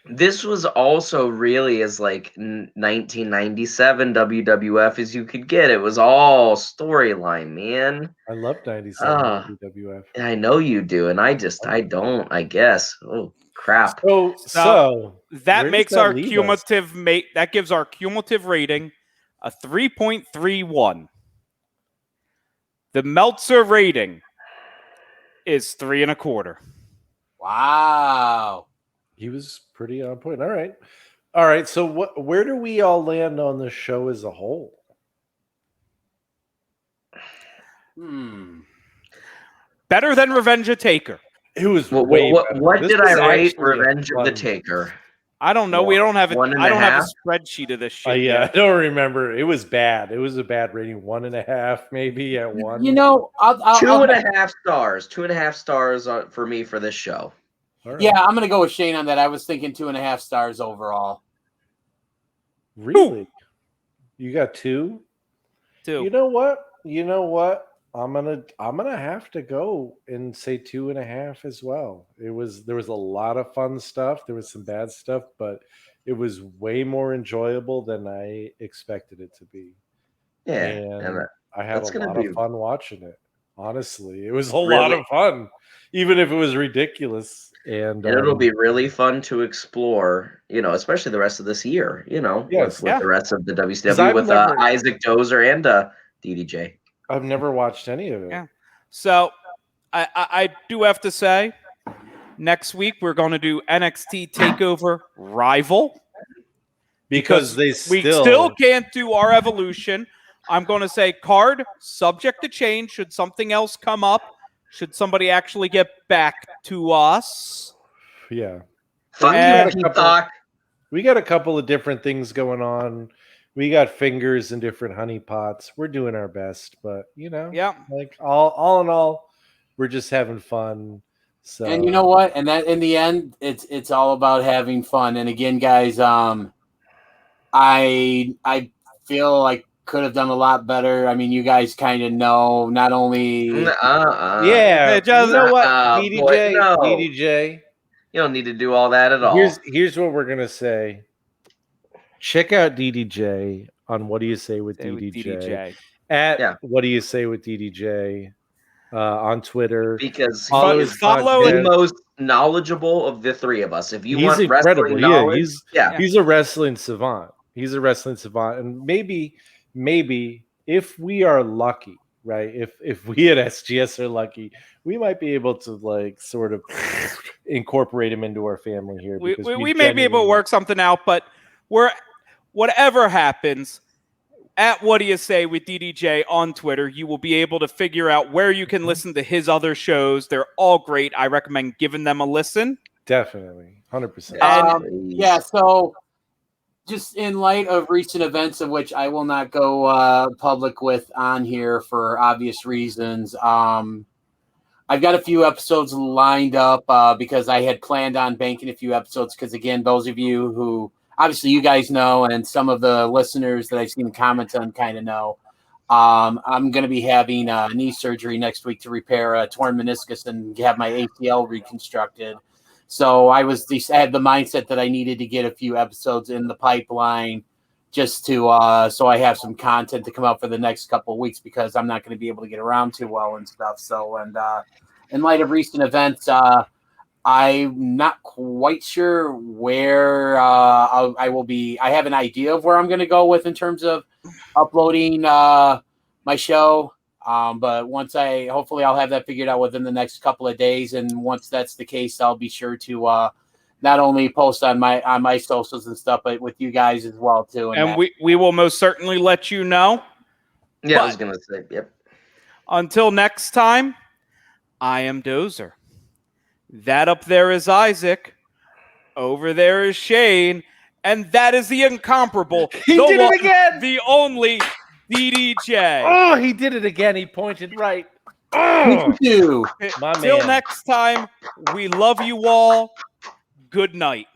This was also really as like 1997 WWF as you could get. It was all storyline, man. I love 97 WWF. I know you do, and I don't. I guess. Oh crap! So that makes our cumulative that gives our cumulative rating a 3.31. The Meltzer rating is 3.25. Wow. He was pretty on point. All right. So where do we all land on the show as a whole? Better than Revenge of Taker. It was what did I rate Revenge of the Taker? I don't know. We don't have it. I don't have a spreadsheet of this shit. Yeah, I don't remember. It was bad. It was a bad rating. 1.5 maybe at one. 2.5 stars. 2.5 stars for me for this show. Right. Yeah, I'm gonna go with Shane on that. I was thinking 2.5 stars overall. Really? You got 2? 2. You know what? I'm gonna have to go and say 2.5 as well. There was a lot of fun stuff. There was some bad stuff, but it was way more enjoyable than I expected it to be. Yeah, and I had a lot of fun watching it. Honestly, it was a lot of fun, even if it was ridiculous. And it'll be really fun to explore, especially the rest of this year. With the rest of the WCW with Isaac Dozer and DDJ. I've never watched any of it. Yeah. So I do have to say, next week we're going to do NXT TakeOver Rival because we still can't do our Evolution. I'm going to say card subject to change should something else come up. should somebody actually get back to us. Yeah. Fuck And- you, TikTok. We got a couple of different things going on. We got fingers in different honey pots. We're doing our best, but Yeah. like all in all, we're just having fun. So And you know what? And that in the end, it's all about having fun. And again, guys, I feel like could have done a lot better. I mean, you guys kind of know not only yeah, Hey, just- you know what, boy, DDJ, no. DDJ. You don't need to do all that at all. Here's what we're gonna say. Check out DDJ on What Do You Say with DDJ at What Do You Say with DDJ on Twitter. Because Follow he his is follow the content. most knowledgeable of the three of us. If you He's want incredible. wrestling Yeah, knowledge, he's a wrestling savant. He's a wrestling savant, and maybe if we are lucky, right? If we at SGS are lucky, we might be able to like sort of incorporate him into our family here. We Because may be able to work something out, but whatever happens, at What Do You Say with DDJ on Twitter, you will be able to figure out where you can listen to his other shows. They're all great. I recommend giving them a listen. Definitely, 100%. yeah. So, just in light of recent events, of which I will not go public with on here for obvious reasons, I've got a few episodes lined up because I had planned on banking a few episodes. Because again, those of you who obviously you guys know, and some of the listeners that I've seen comments on kind of know, I'm going to be having knee surgery next week to repair a torn meniscus and have my ACL reconstructed. So I had the mindset that I needed to get a few episodes in the pipeline just to so I have some content to come out for the next couple of weeks, because I'm not going to be able to get around too well and stuff. So, and in light of recent events, I'm not quite sure where I will be. I have an idea of where I'm going to go with in terms of uploading my show. But hopefully I'll have that figured out within the next couple of days. And once that's the case, I'll be sure to not only post on my socials and stuff, but with you guys as well too. And we will most certainly let you know. Yeah, I was going to say, yep. Until next time, I am Dozer. That up there is Isaac. Over there is Shane. And that is the incomparable. He did it again! The only DDJ. Oh, he did it again. He pointed right. Thank you. My Till man. next time, we love you all. Good night.